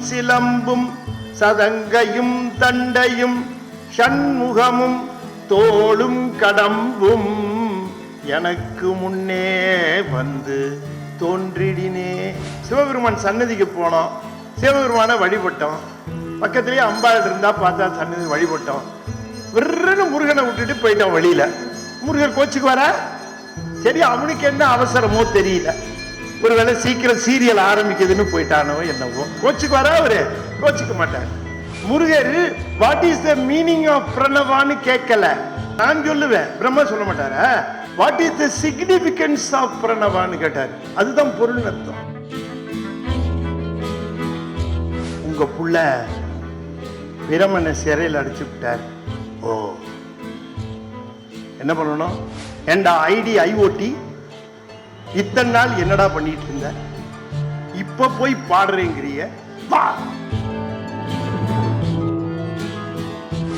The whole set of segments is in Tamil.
சிலம்பும் சதங்கையும் தண்டையும் ஷண்முகமும் தோளும் கடம்பும் எனக்கு முன்னே வந்து தோன்றிடினே. சிவபெருமான் சன்னதிக்கு போனோம், சிவபெருமான வழிபட்டோம். பக்கத்திலேயே அம்பாள் இருந்தா பார்த்தா சன்னதி வழிபட்டோம். விருன்னு முருகனை விட்டுட்டு போயிட்டோம் வெளியில. முருகன் கோச்சுக்கு வர சரி, அவனுக்கு என்ன அவசரமோ தெரியல. ஒருவேளை சீக்கிரம் சீரியல் ஆரம்பிக்குதுன்னு போயிட்டானோ என்னவோ. கோச்சுக்கு வர அவரு கோச்சுக்க மாட்டார். Murugar what is the meaning of பிரணவான்னு கேட்கல. நான் சொல்லுவேன், பிரம்மா சொல்ல மாட்டாரா? What is the significance of பிரணவான்னு கேட்டார். அதுதான் பொருள் அர்த்தம். உங்க புள்ள பிரமனை சிறையில் அடிச்சு விட்டார். ஓ, என்ன பண்ணணும்? ஏண்டா ஐடி ஐஓடி இத்தனை நாள் என்னடா பண்ணிட்டு இருந்த, இப்ப போய் பாடுறேங்கிறிய?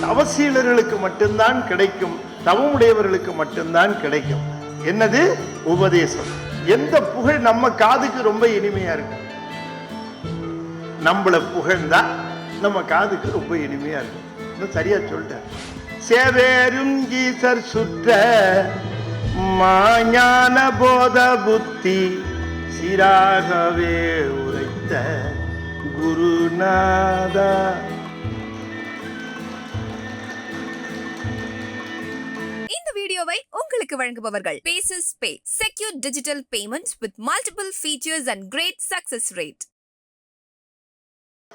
தவசீலர்களுக்கு மட்டும்தான் கிடைக்கும், தவமுடையவர்களுக்கு மட்டும்தான் கிடைக்கும். என்னது? உபதேசம். எந்த புகழ் நம்ம காதுக்கு ரொம்ப இனிமையா இருக்கு? நம்மள புகழ்ந்தா நம்ம காதுக்கு ரொம்ப இனிமையா இருக்கும். சரியா சொல்லிட்டேன். சேவேரும் ஈசர் சுற்ற மாஞான போத புத்தி சிராகவே உரைத்த குருநாதா. இந்த வீடியோவை உங்களுக்கு வழங்குபவர்கள் பேசஸ் pay, secure digital payments with multiple features and great success rate.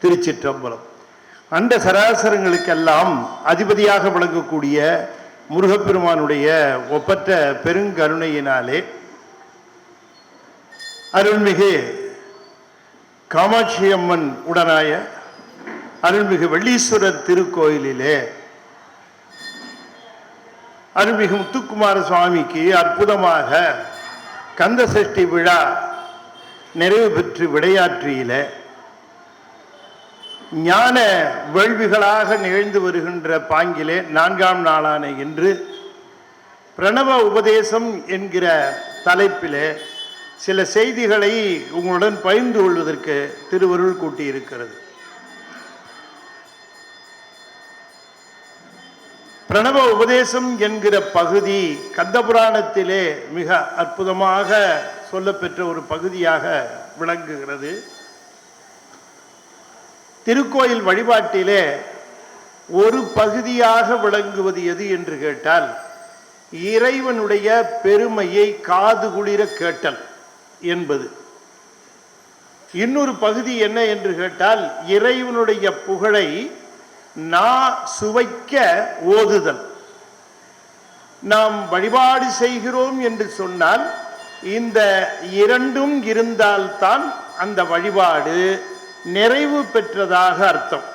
திருச்சிற்றம்பலம். அண்ட சராசரங்களுக்கெல்லாம் அதிபதியாக விளங்கக்கூடிய முருகப்பெருமானுடைய ஒப்பற்ற பெருங்கருணையினாலே அருள்மிகு காமாட்சி அம்மன் உடனாய அருள்மிகு வெள்ளீஸ்வரர் திருக்கோயிலிலே அருள்மிகு முத்துக்குமார சுவாமிக்கு அற்புதமாக கந்த சஷ்டி விழா நிறைவு பெற்று விடையாற்றியில ஞான வேள்விகளாக நிகழ்ந்து வருகின்ற பாங்கிலே 4ஆம் நாளான இன்று பிரணவ உபதேசம் என்கிற தலைப்பிலே சில செய்திகளை உங்களுடன் பகிர்ந்து கொள்வதற்கு திருவருள் கூட்டியிருக்கிறது. பிரணவ உபதேசம் என்கிற பகுதி கந்தபுராணத்திலே மிக அற்புதமாக சொல்லப்பெற்ற ஒரு பகுதியாக விளங்குகிறது. திருக்கோயில் வழிபாட்டிலே ஒரு பகுதியாக விளங்குவது எது என்று கேட்டால், இறைவனுடைய பெருமையை காது குளிர கேட்டல் என்பது. இன்னொரு பகுதி என்ன என்று கேட்டால், இறைவனுடைய புகழை நா சுவைக்க ஓதுதல். நாம் வழிபாடு செய்கிறோம் என்று சொன்னால் இந்த இரண்டும் இருந்தால்தான் அந்த வழிபாடு நிறைவு பெற்றதாக அர்த்தம்.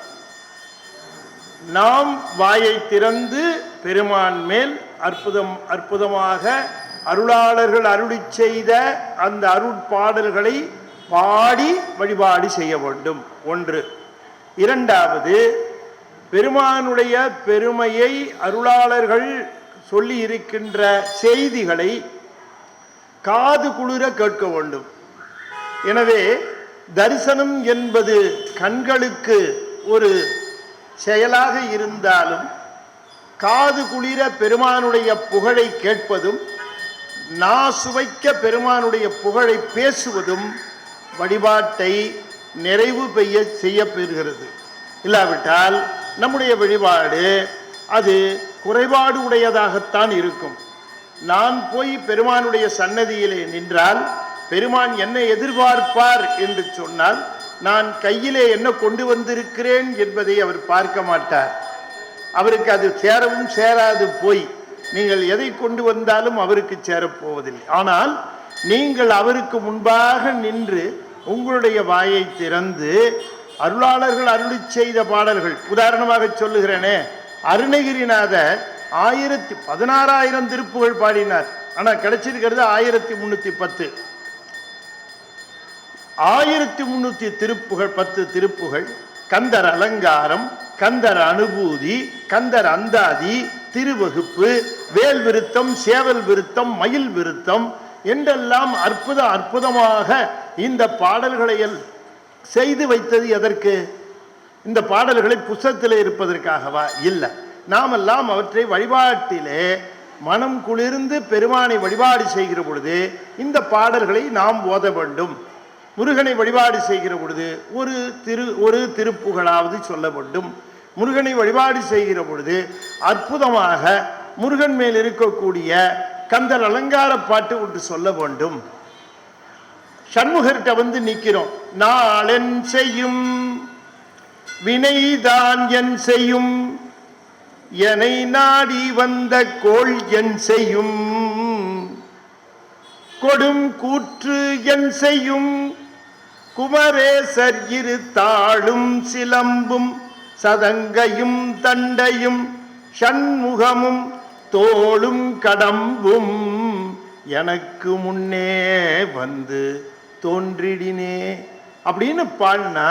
நாம் வாயை திறந்து பெருமான் மேல் அற்புதமாக அருளாளர்கள் அருளி செய்த அந்த அருட்பாடல்களை பாடி வழிபாடு செய்ய வேண்டும். ஒன்று. இரண்டாவது, பெருமானுடைய பெருமையை அருளாளர்கள் சொல்லி இருக்கின்ற செய்திகளை காது குளிர கேட்க வேண்டும். எனவே தரிசனம் என்பது கண்களுக்கு ஒரு செயலாக இருந்தாலும், காது குளிர பெருமானுடைய புகழை கேட்பதும் நா சுவைக்க பெருமானுடைய புகழை பேசுவதும் வழிபாட்டை நிறைவு செய்ய பெறுகிறது. இல்லாவிட்டால் நம்முடைய வழிபாடு அது குறைபாடு உடையதாகத்தான் இருக்கும். நான் போய் பெருமானுடைய சன்னதியிலே நின்றால் பெருமான் என்ன எதிர்பார்ப்பார் என்று சொன்னால், நான் கையிலே என்ன கொண்டு வந்திருக்கிறேன் என்பதை அவர் பார்க்க மாட்டார். அவருக்கு அது சேரவும் சேராது. போய் நீங்கள் எதை கொண்டு வந்தாலும் அவருக்கு சேரப்போவதில்லை. ஆனால் நீங்கள் அவருக்கு முன்பாக நின்று உங்களுடைய வாயை திறந்து அருளாளர்கள் அருளி செய்த பாடல்கள், உதாரணமாக சொல்லுகிறேனே, அருணகிரிநாதர் 16,000 திருப்புகள் பாடினார். ஆனால் கிடைச்சிருக்கிறது 1310. 1300 திருப்புகள், 10 திருப்புகள் கந்தர் அலங்காரம், கந்தர் அனுபூதி, கந்தர் அந்தாதி, திருவகுப்பு, வேல் விருத்தம், சேவல் விருத்தம், மயில் விருத்தம் என்றெல்லாம் அற்புதமாக இந்த பாடல்களை செய்து வைத்தது எதற்கு? இந்த பாடல்களை புத்தகத்தில் இருப்பதற்காகவா? இல்லை. நாமெல்லாம் அவற்றை வழிபாட்டிலே மனம் குளிர்ந்து பெருமானை வழிபாடு செய்கிற பொழுது இந்த பாடல்களை நாம் ஓத வேண்டும். முருகனை வழிபாடு செய்கிற பொழுது ஒரு திருப்புகழாவது சொல்ல வேண்டும். முருகனை வழிபாடு செய்கிற பொழுது அற்புதமாக முருகன் மேல் இருக்கக்கூடிய கந்தர் அலங்கார பாட்டு ஒன்று சொல்ல வேண்டும். சண்முகர்கிட்ட வந்து நிற்கிறோம். நாளென் செய்யும் வினைதான் என் செய்யும், என்னை நாடி வந்த கோள் என் செய்யும், கொடும் கூற்று என் செய்யும், குமரேசர் இரு தாளும் சிலம்பும் சதங்கையும் தண்டையும் சண்முகமும் தோளும் கடம்பும் எனக்கு முன்னே வந்து தோன்றிடினே அப்படின்னு பாடினா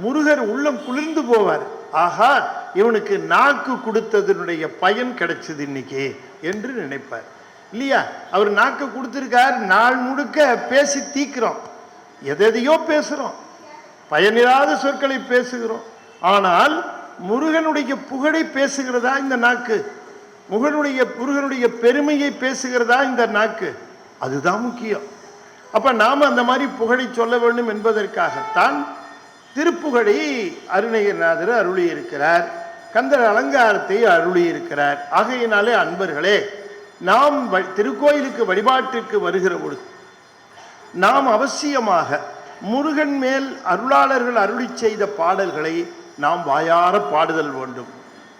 முருகர் உள்ளம் குளிர்ந்து போவார். ஆஹா, இவனுக்கு நாக்கு கொடுத்ததனுடைய பயன் கிடைச்சது இன்னைக்கு என்று நினைப்பார். இல்லையா? அவர் நாக்கு கொடுத்திருக்கார். நாள் முழுக்க பேசி தீக்கிறோம், எதையோ பேசுறோம், பயனில்லாத சொற்களை பேசுகிறோம். ஆனால் முருகனுடைய புகழை பேசுகிறதா இந்த நாக்கு? முருகனுடைய பெருமையை பேசுகிறதா இந்த நாக்கு? அதுதான் முக்கியம். அப்ப நாம அந்த மாதிரி புகழை சொல்ல வேண்டும் என்பதற்காகத்தான் திருப்புகழை அருணகிரிநாதர் அருளி இருக்கிறார், கந்தர் அலங்காரத்தை அருளி இருக்கிறார். ஆகையினாலே அன்பர்களே, நாம் திருக்கோயிலுக்கு வழிபாட்டிற்கு வருகிற பொழுது நாம் அவசியமாக முருகன் மேல் அருளாளர்கள் அருளி செய்த பாடல்களை நாம் வாயார பாடுதல் வேண்டும்.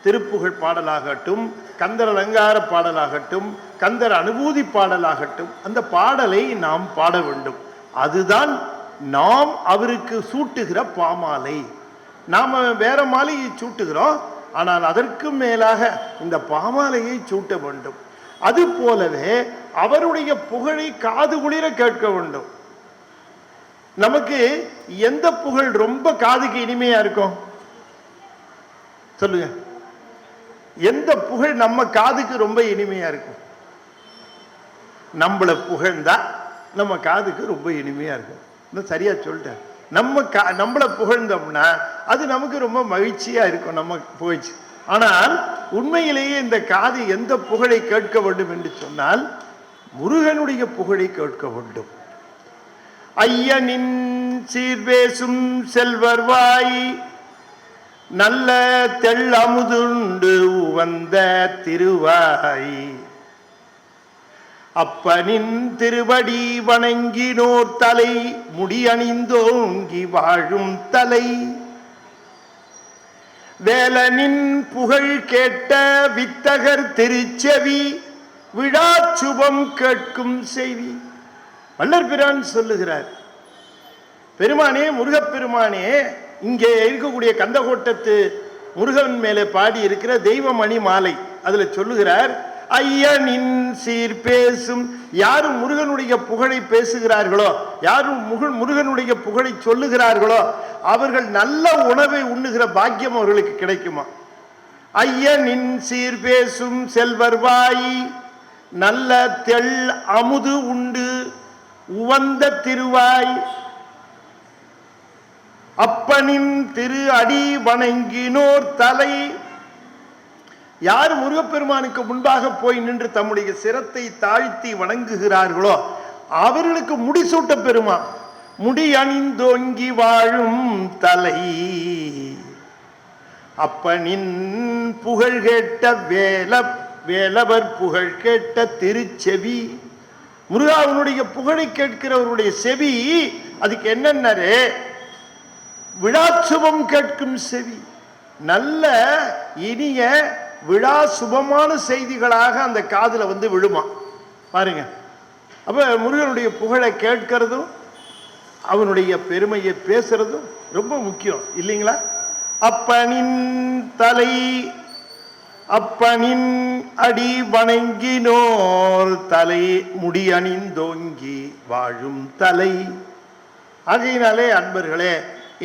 திருப்புகழ் பாடலாகட்டும், கந்தர் அலங்கார பாடலாகட்டும், கந்தர் அனுபூதி பாடலாகட்டும், அந்த பாடலை நாம் பாட வேண்டும். அதுதான் நாம் அவருக்கு சூட்டுகிற பாமாலை. நாம் வேற மாலையை சூட்டுகிறோம், ஆனால் அதற்கு மேலாக இந்த பாமாலையை சூட்ட வேண்டும். அது போலவே அவருடைய புகழை காது குளிர கேட்க வேண்டும். நமக்கு எந்த புகழ் ரொம்ப காதுக்கு இனிமையா இருக்கும் சொல்லுங்க? எந்த புகழ் நம்ம காதுக்கு ரொம்ப இனிமையா இருக்கும்? நம்மளை புகழ்ந்தா நம்ம காதுக்கு ரொம்ப இனிமையா இருக்கும். சரியா சொல்லிட்டேன். நம்மளை புகழ்ந்தோம்னா அது நமக்கு ரொம்ப மகிழ்ச்சியா இருக்கும், நம்ம புகழ்ச்சி. ஆனால் உண்மையிலேயே இந்த காது எந்த புகழை கேட்க வேண்டும் என்று சொன்னால் முருகனுடைய புகழை கேட்க வேண்டும். ஐயனின் சீர்வேசும் செல்வர்வாய் நல்ல தெள்ளமுதுண்டு உவந்த திருவாய் அப்பனின் திருவடி வணங்கினோர் தலை முடியணிந்தோங்கி வாழும் தலை வேலனின் புகழ் கேட்ட வித்தகர் திருச்செவி விழா சுபம் கேட்கும் செய்தி. வள்ளற் பிரான் சொல்லுகிறார், பெருமானே, முருகப்பெருமானே, இங்கே இருக்கக்கூடிய கந்தகோட்டத்து முருகன் மேலே பாடி இருக்கிற தெய்வமணி மாலை, அதுல சொல்லுகிறார், ஐயனின் சீர் பேசும். யாரும் முருகனுடைய புகழை பேசுகிறார்களோ, யாரும் முருகனுடைய புகழை சொல்லுகிறார்களோ அவர்கள் நல்ல உணவை உண்ணுகிற பாக்கியம் அவர்களுக்கு கிடைக்குமா? ஐயனின் சீர் பேசும் செல்வர்வாய் நல்ல தெள் அமுது உண்டு உவந்த திருவாய் அப்பனின் திரு அடி வணங்கினோர் தலை. யார் முருகப்பெருமானுக்கு முன்பாக போய் நின்று தம்முடைய சிரத்தை தாழ்த்தி வணங்குகிறார்களோ அவர்களுக்கு முடிசூட்ட பெருமா. முடி அணிந்தோங்கி வாழும் தலை அப்பனின் புகழ் கேட்ட வேலவர் புகழ் கேட்ட திருச்செவி. முருகாவனுடைய புகழை கேட்கிறவருடைய செவி, அதுக்கு என்னன்னாரு, விழாசுபம் கேட்கும் செவி. நல்ல இனிய விழா சுபமான செய்திகளாக அந்த காதுல வந்து விழுமா பாருங்க. அப்ப முருகனுடைய புகழை கேட்கிறதும் அவனுடைய பெருமையை பேசுறதும் ரொம்ப முக்கியம் இல்லைங்களா? அப்பனின் தலை அப்பனின் அடி வணங்கினோர் தலை முடி அணிந்தோங்கி வாழும் தலை. ஆகையினாலே அன்பர்களே,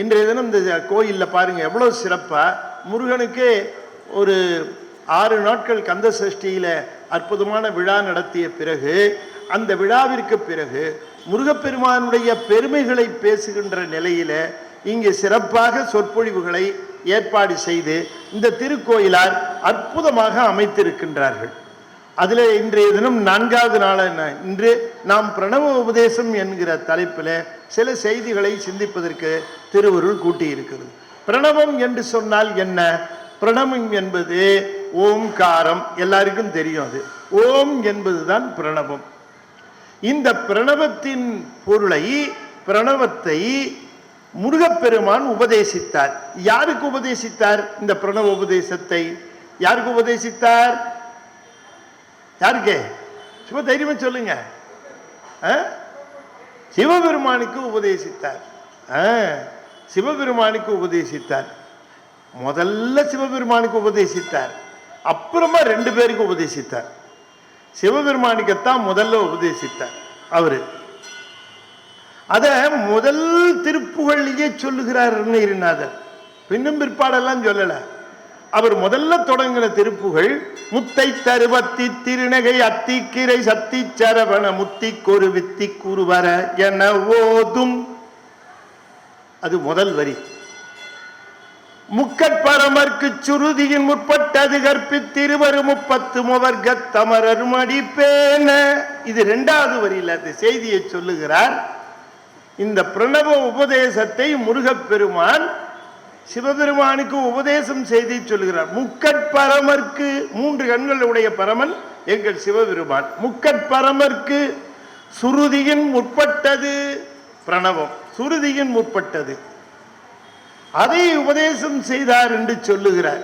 இன்றைய தினம் இந்த கோயிலில் பாருங்க எவ்வளவு சிறப்பா முருகனுக்கு ஒரு 6 நாட்கள் கந்த சஷ்டியில அற்புதமான விழா நடத்திய பிறகு, அந்த விழாவிற்கு பிறகு முருகப்பெருமானுடைய பெருமைகளை பேசுகின்ற நிலையில இங்கே சிறப்பாக சொற்பொழிவுகளை ஏற்பாடு செய்து இந்த திருக்கோயிலார் அற்புதமாக அமைத்திருக்கின்றார்கள். அதில் இன்றைய தினம் 4வது நாள் இன்று நாம் பிரணவ உபதேசம் என்கிற தலைப்பில் சில செய்திகளை சிந்திப்பதற்கு திருவருள் கூட்டியிருக்கிறது. பிரணவம் என்று சொன்னால் என்ன? பிரணவம் என்பது ஓம்காரம், எல்லாருக்கும் தெரியும். அது ஓம் என்பதுதான் பிரணவம். இந்த பிரணவத்தின் பொருளை, பிரணவத்தை முருகப்பெருமான் உபதேசித்தார். யாருக்கு உபதேசித்தார்? இந்த பிரணவ உபதேசத்தை யாருக்கு உபதேசித்தார்? யாருக்கு? சும்மா தைரியமா சொல்லுங்க. சிவபெருமானுக்கு உபதேசித்தார். சிவபெருமானுக்கு உபதேசித்தார். முதல்ல சிவபெருமானுக்கு உபதேசித்தார், அப்புறமா 2 பேருக்கு உபதேசித்தார். சிவபெருமானுக்குத்தான் முதல்ல உபதேசித்தார். அவரு அத முதல் திருப்புகழிலேயே சொல்லுகிறார் அருணகிரிநாதர். பின்னும் பிற்பாடெல்லாம் சொல்லல. அவர் முதல்ல தொடங்கின திருப்புகள் முத்தை தருவத்தி திருநகை அத்திக்கிரை சத்தி சரவண முத்தி கொரு வித்தி கூறுவர என ஓதும். அது முதல் வரி. முக்கட்பரமர்க்கு சுருதியின் முற்பட்டது கற்பித்திருவரு 30 முவர்க்க தமரர் மடிப்பேன. இது 2வது வரியில் அந்த செய்தியை சொல்லுகிறார். இந்த பிரணவ உபதேசத்தை முருகப்பெருமான் சிவபெருமானுக்கு உபதேசம் செய்து சொல்லுகிறார். முக்கட்பரமர்க்கு, 3 கண்களுடைய பரமன் எங்கள் சிவபெருமான். முக்கட்பரமர்க்கு சுருதியின் முற்பட்டது பிரணவம், சுருதியின் முற்பட்டது, அதை உபதேசம் செய்தார் என்று சொல்லுகிறார்.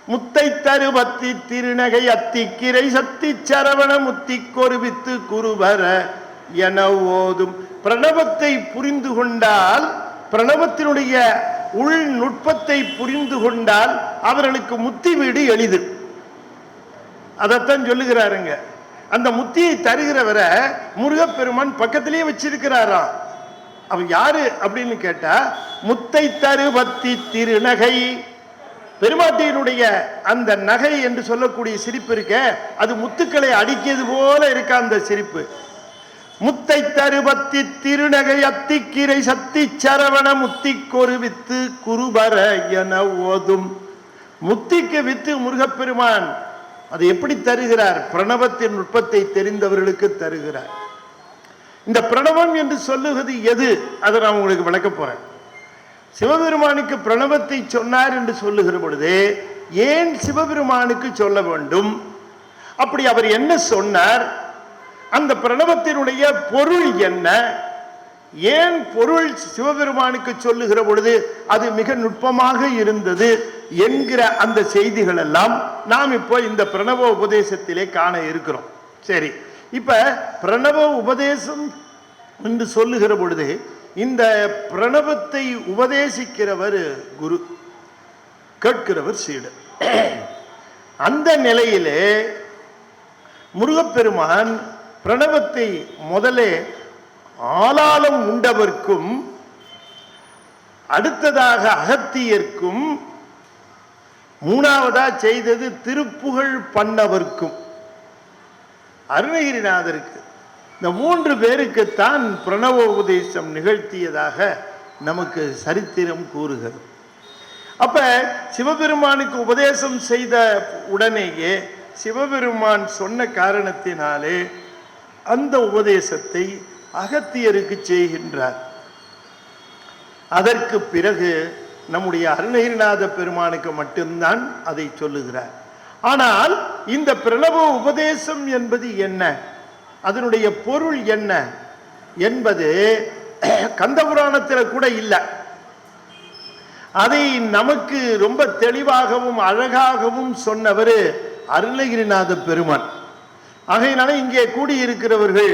முத்தை தருவத்தி திருநகை அத்திக்கிரை சத்தி சரவண முத்தி கொருவித்து குருவர என ஓதும். பிரணவத்தை புரிந்து கொண்டால், பிரணவத்தினுடைய உள் நுட்பத்தை புரிந்து கொண்டால் அவர்களுக்கு முத்தி வீடு எளிது. அதைத்தான் சொல்லுகிறாருங்க. அந்த முத்தியை தருகிறவரை முருகப்பெருமான் பக்கத்திலேயே வச்சிருக்கிறாராம். அவன் யாரு அப்படின்னு கேட்டா, முத்தை தருவத்தி திருநகை, பெருமாட்டியினுடைய அந்த நகை என்று சொல்லக்கூடிய சிரிப்பு இருக்க, அது முத்துக்களை அடிக்கிறது போல இருக்க அந்த சிரிப்பு. முத்தை தருவத்தி திருநகை அத்திக்கிரை சத்தி சரவண முத்தி கொரு வித்து குருபர என ஓதும். முத்திக்கு வித்து முருகப்பெருமான் அதை எப்படி தருகிறார்? பிரணவத்தின் நுட்பத்தை தெரிந்தவர்களுக்கு தருகிறார். இந்த பிரணவம் என்று சொல்லுவது எது? அதை நான் உங்களுக்கு விளக்க போறேன். சிவபெருமானுக்கு பிரணவத்தை சொன்னார் என்று சொல்லுகிற பொழுது ஏன் சிவபெருமானுக்கு சொல்ல வேண்டும்? அப்படி அவர் என்ன சொன்னார்? அந்த பிரணவத்தினுடைய பொருள் என்ன? ஏன் பொருள் சிவபெருமானுக்கு சொல்லுகிற பொழுது அது மிக நுட்பமாக இருந்தது என்கிற அந்த செய்திகள் எல்லாம் நாம் இப்போ இந்த பிரணவ உபதேசத்திலே காண இருக்கிறோம். சரி, இப்ப பிரணவ உபதேசம் என்று சொல்லுகிற பொழுது இந்த பிரணவத்தை உபதேசிக்கிறவர் குரு, கேட்கிறவர் சீடர். அந்த நிலையிலே முருகப்பெருமான் பிரணவத்தை முதலே ஆளாலம் உண்டவர்க்கும் அடுத்ததாக அகத்தியர்க்கும் 3வதா செய்தது திருப்புகழ் பண்ணவர்க்கும் அருணகிரிநாதருக்கு, இந்த 3 பேருக்குத்தான் பிரணவ உபதேசம் நிகழ்த்தியதாக நமக்கு சரித்திரம் கூறுகிறது. அப்ப சிவபெருமானுக்கு உபதேசம் செய்த உடனேயே சிவபெருமான் சொன்ன காரணத்தினாலே அந்த உபதேசத்தை அகத்தியருக்கு செய்கின்றார். அதற்கு பிறகு நம்முடைய அருணகிரிநாத பெருமானுக்கு மட்டும்தான் அதை சொல்லுகிறார். ஆனால் இந்த பிரணவ உபதேசம் என்பது என்ன, அதனுடைய பொருள் என்ன என்பது கந்தபுராணத்தில் கூட இல்லை. அதை நமக்கு ரொம்ப தெளிவாகவும் அழகாகவும் சொன்னவர் அருணகிரிநாத பெருமான். ஆகையினால இங்கே கூடியிருக்கிறவர்கள்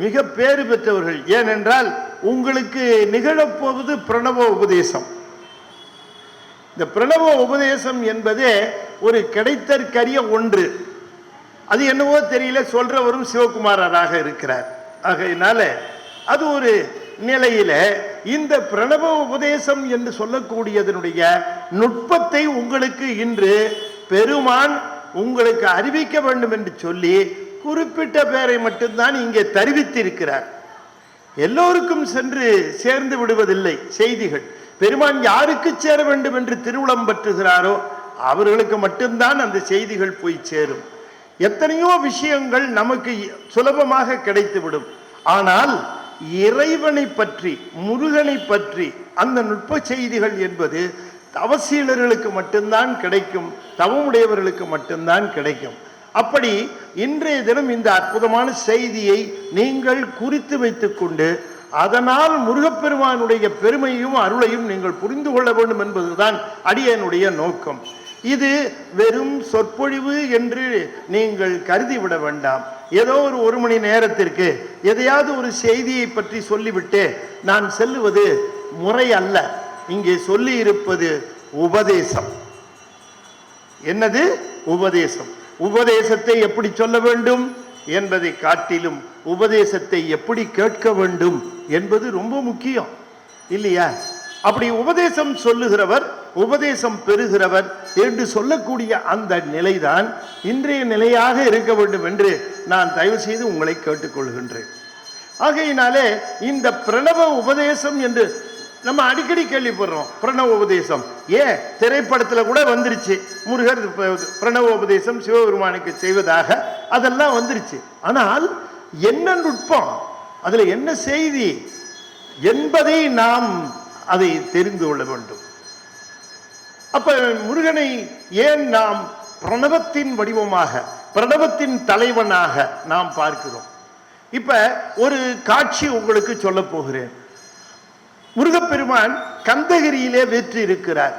மிக பேறு பெற்றவர்கள். ஏனென்றால் உங்களுக்கு நிகழப்போவது பிரணவ உபதேசம். இந்த பிரணவ உபதேசம் என்பது ஒரு கிடைத்தற்கரிய ஒன்று. அது என்னவோ தெரியல, சொல்றவரும் சிவகுமாரராக இருக்கிறார். ஆகையினால அது ஒரு நிலையில இந்த பிரணவ உபதேசம் என்று சொல்லக்கூடியதனுடைய நுட்பத்தை உங்களுக்கு இன்று பெருமான் உங்களுக்கு அறிவிக்க வேண்டும் என்று சொல்லி குறிப்பிட்ட பேரை மட்டும்தான் இங்கே தெரிவித்திருக்கிறார். எல்லோருக்கும் சென்று சேர்ந்து விடுவதில்லை செய்திகள். பெருமான் யாருக்கு சேர வேண்டும் என்று திருவுளம் பற்றுகிறாரோ அவர்களுக்கு மட்டும்தான் அந்த செய்திகள் போய் சேரும். எத்தனையோ விஷயங்கள் நமக்கு சுலபமாக கிடைத்துவிடும். ஆனால் இறைவனை பற்றி, முருகனை பற்றி அந்த நுட்ப செய்திகள் என்பது தவசீலர்களுக்கு மட்டும்தான் கிடைக்கும், தவமுடையவர்களுக்கு மட்டும்தான் கிடைக்கும். அப்படி இன்றைய தினம் இந்த அற்புதமான செய்தியை நீங்கள் குறித்து வைத்துக் கொண்டு அதனால் முருகப்பெருமானுடைய பெருமையும் அருளையும் நீங்கள் புரிந்து கொள்ள வேண்டும் என்பதுதான் அடியனுடைய நோக்கம். இது வெறும் சொற்பொழிவு என்று நீங்கள் கருதிவிட வேண்டாம். ஏதோ ஒரு மணி நேரத்திற்கு எதையாவது ஒரு செய்தியை பற்றி சொல்லிவிட்டு நான் செல்லுவது முறை அல்ல. இங்கே சொல்லி இருப்பது உபதேசம். என்னது உபதேசம்? உபதேசத்தை எப்படி சொல்ல வேண்டும் என்பதை காட்டிலும் உபதேசத்தை எப்படி கேட்க வேண்டும் என்பது ரொம்ப முக்கியம் இல்லையா? அப்படி உபதேசம் சொல்லுகிறவர், உபதேசம் பெறுகிறவர் என்று சொல்லக்கூடிய அந்த நிலைதான் இன்றைய நிலையாக இருக்க வேண்டும் என்று நான் தயவு செய்து உங்களை கேட்டுக்கொள்கின்றேன். ஆகையினாலே இந்த பிரணவ உபதேசம் என்று நம்ம அடிக்கடி கேள்விப்படுறோம். பிரணவ உபதேசம் ஏன் திரைப்படத்தில் கூட வந்துருச்சு. முருகர் பிரணவ உபதேசம் சிவபெருமானுக்கு செய்வதாக அதெல்லாம் வந்துருச்சு. ஆனால் என்ன நுட்பம், அதுல என்ன செய்தி என்பதை நாம் அதை தெரிந்து கொள்ள வேண்டும். அப்ப முருகனை ஏன் நாம் பிரணவத்தின் வடிவமாக, பிரணவத்தின் தலைவனாக நாம் பார்க்கிறோம்? இப்ப ஒரு காட்சி உங்களுக்கு சொல்ல போகிறேன். முருகப்பெருமான் கந்தகிரியிலே வீற்று இருக்கிறார்.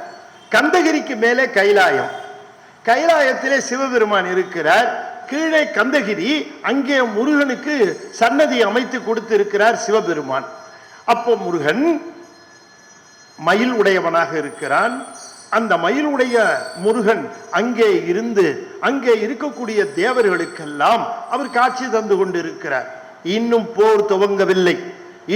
கந்தகிரிக்கு மேலே கைலாயம், கைலாயத்திலே சிவபெருமான் இருக்கிறார். கீழே கந்தகிரி, அங்கே முருகனுக்கு சன்னதி அமைத்து கொடுத்திருக்கிறார் சிவபெருமான். அப்போ முருகன் மயில் உடையவனாக இருக்கிறான். அந்த மயிலுடைய முருகன் அங்கே இருந்து அங்கே இருக்கக்கூடிய தேவர்களுக்கெல்லாம் அவர் காட்சி தந்து கொண்டிருக்கிறார். இன்னும் போர் துவங்கவில்லை,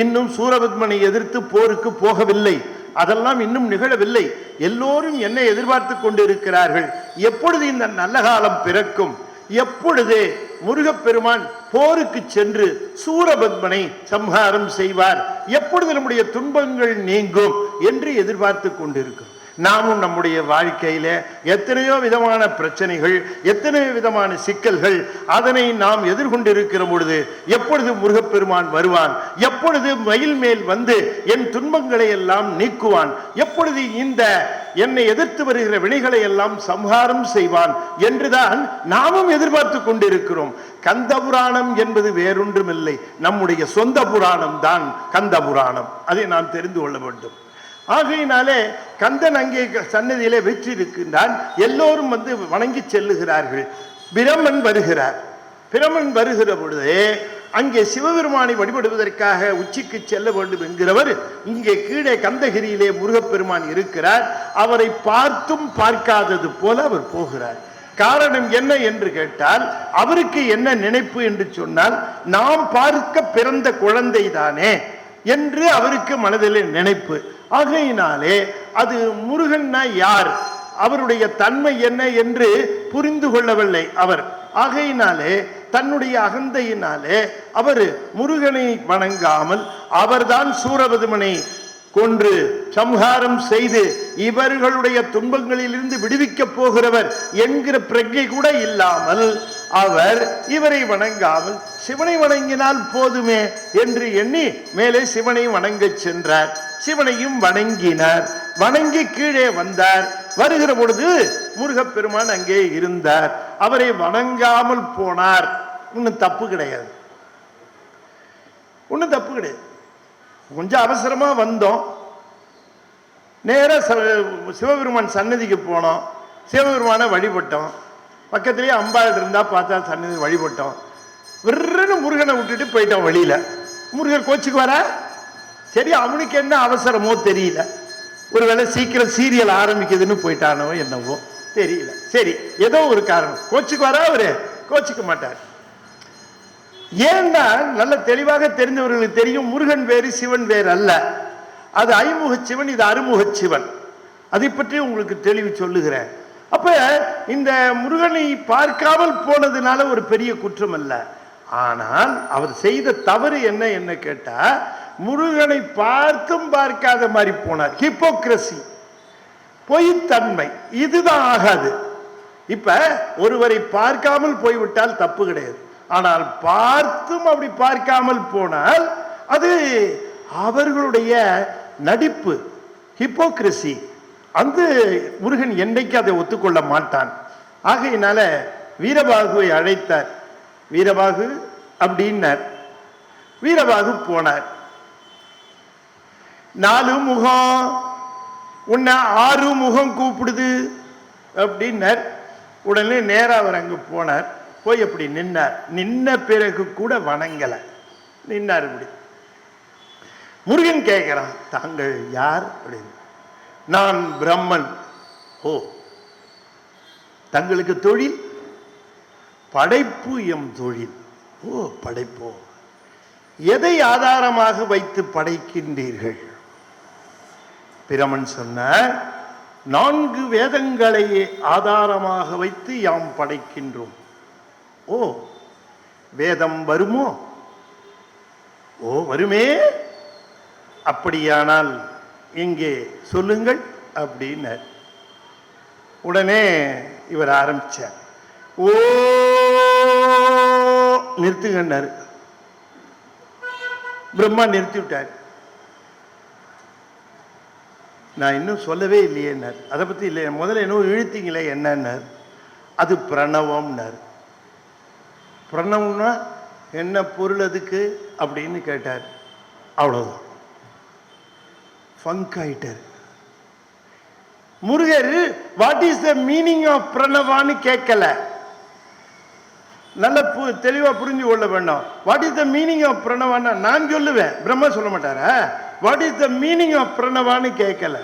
இன்னும் சூரபத்மனை எதிர்த்து போருக்கு போகவில்லை, அதெல்லாம் இன்னும் நிகழவில்லை. எல்லோரும் என்னை எதிர்பார்த்து கொண்டிருக்கிறார்கள். எப்பொழுது இந்த நல்ல காலம் பிறக்கும், எப்பொழுது முருகப்பெருமான் போருக்கு சென்று சூரபத்மனை சம்ஹாரம் செய்வார், எப்பொழுது நம்முடைய துன்பங்கள் நீங்கும் என்று எதிர்பார்த்து கொண்டிருக்கிறோம். நாமும் நம்முடைய வாழ்க்கையில எத்தனையோ விதமான பிரச்சனைகள், எத்தனையோ விதமான சிக்கல்கள், அதனை நாம் எதிர்கொண்டிருக்கிற பொழுது எப்பொழுது முருகப்பெருமான் வருவான், எப்பொழுது மயில் மேல் வந்து என் துன்பங்களை எல்லாம் நீக்குவான், எப்பொழுது இந்த என்னை எதிர்த்து வருகிற வினைகளை எல்லாம் சம்ஹாரம் செய்வான் என்றுதான் நாமும் எதிர்பார்த்து கொண்டிருக்கிறோம். கந்த புராணம் என்பது வேறொன்றும் இல்லை, நம்முடைய சொந்த புராணம் தான் கந்த புராணம். அதை நாம் தெரிந்து கொள்ள வேண்டும். ஆகையினாலே கந்தன் அங்கே சன்னதியிலே வீற்றிருக்கின்றான். எல்லோரும் வந்து வணங்கி செல்லுகிறார்கள். பிரமன் வருகிறார். பிரமன் வருகிற பொழுதே அங்கே சிவபெருமானை வழிபடுவதற்காக உச்சிக்கு செல்ல வேண்டும் என்கிறவர் இங்கே கீழே கந்தகிரியிலே முருகப்பெருமான் இருக்கிறார். அவரை பார்த்தும் பார்க்காதது போல அவர் போகிறார். காரணம் என்ன என்று கேட்டால், அவருக்கு என்ன நினைப்பு என்று சொன்னால், நாம் பார்க்க பிறந்த குழந்தை தானே என்று அவருக்கு மனதில் நினைப்பு. ஆகையினாலே அது முருகன்னா யார், அவருடைய தன்மை என்ன என்று புரிந்து கொள்ளவில்லை அவர். ஆகையினாலே தன்னுடைய அகந்தையினாலே அவர் முருகனை வணங்காமல் அவர்தான் சூரபத்மனை கொன்று சம்ஹாரம் செய்து இவர்களுடைய துன்பங்களிலிருந்து விடுவிக்கப் போகிறவர் என்கிற பிரஜை கூட இல்லாமல் அவர் இவரை வணங்காமல் சிவனை வணங்கினால் போதுமே என்று எண்ணி மேலே சிவனை வணங்க சென்றார். சிவனையும் வணங்கினார். வணங்கி கீழே வந்தார். வருகிற பொழுது முருகப்பெருமான் அங்கே இருந்தார். அவரை வணங்காமல் போனார். ஒன்றும் தப்பு கிடையாது, ஒன்றும் தப்பு கிடையாது. கொஞ்சம் அவசரமா வந்தோம், நேராக சிவபெருமான் சன்னதிக்கு போனோம், சிவபெருமானை வழிபட்டோம். பக்கத்திலேயே அம்பாள் இருந்தா பார்த்தா சன்னதி வழிபட்டோம். விருன்னு முருகனை விட்டுட்டு போயிட்டோம் வெளியில. முருகர் கோச்சுக்கு வர சரி, அவனுக்கு என்ன அவசரமோ தெரியல. ஒருவேளை சீக்கிரம் சீரியல் ஆரம்பிக்குதுன்னு போயிட்டானோ என்னவோ தெரியல. சரி, ஏதோ ஒரு காரணம். கோச்சுக்கு வர அவரு கோச்சுக்க மாட்டார். ஏன்னா நல்ல தெளிவாக தெரிந்தவர்களுக்கு தெரியும், முருகன் வேறு சிவன் வேறு அல்ல. அது ஐமுக சிவன், இது அறுமுக சிவன். அதை பற்றி உங்களுக்கு தெளிவு சொல்லுகிறேன். அப்ப இந்த முருகனை பார்க்காமல் போனதுனால ஒரு பெரிய குற்றம் அல்ல. ஆனால் அவர் செய்த தவறு என்ன கேட்டா, முருகனை பார்த்தும் பார்க்காத மாதிரி போனார். ஹிப்போக்ரசி, பொய்த்தன்மை, இதுதான் ஆகாது. இப்ப ஒருவரை பார்க்காமல் போய்விட்டால் தப்பு கிடையாது. ஆனால் பார்த்தும் அப்படி பார்க்காமல் போனால் அது அவர்களுடைய நடிப்பு, ஹிப்போக்ரசி. அந்த முருகன் என்னைக்கு அதை ஒத்துக்கொள்ள மாட்டான். ஆகையினால வீரபாகுவை அழைத்தார். வீரபாகு அப்படின்னார். வீரபாகு போனார். 4 முகம் உன்னை 6 முகம் கூப்பிடுது அப்படின்னார். உடனே நேரா அவர் அங்க போனார். போய் அப்படி நின்னார். நின்ன பிறகு கூட வணங்கல, நின்னார். இப்படி முருகன் கேட்கிறான், தாங்கள் யார் அப்படின்னு. நான் பிரம்மன். ஓ, தங்களுக்கு தொழில்? படைப்பு எம் தொழில். ஓ, படைப்போ. எதை ஆதாரமாக வைத்து படைக்கின்றீர்கள்? பிரமன் சொன்ன, 4 வேதங்களை ஆதாரமாக வைத்து யாம் படைக்கின்றோம். ஓ, வேதம் வருமோ? ஓ, வருமே. அப்படியானால் இங்கே சொல்லுங்கள் அப்படின்னு. உடனே இவர் ஆரம்பிச்சார். ஓ, நிறுத்துங்கன்னாரு. பிரம்மா நிறுத்தி விட்டார். நான் இன்னும் சொல்லவே இல்லையேன்னார். அதை பத்தி இல்லையே, முதல்ல இன்னும் இழுத்தீங்களே என்னன்னார். அது பிரணவம்னார். பிரணவம்னா என்ன பொருள் அதுக்கு அப்படின்னு கேட்டார். அவ்வளவுதான், ஃபங்க் ஆயிட்டார். Murugar what is the meaning of பிரணவான்னு கேட்கல. நல்ல தெளிவா புரிஞ்சு கொள்ள வேண்டும். What is the meaning of பிரணவான்னா நான் சொல்லுவேன், பிரம்மா சொல்ல மாட்டாரா? What is the meaning of பிரணவான்னு கேட்கல.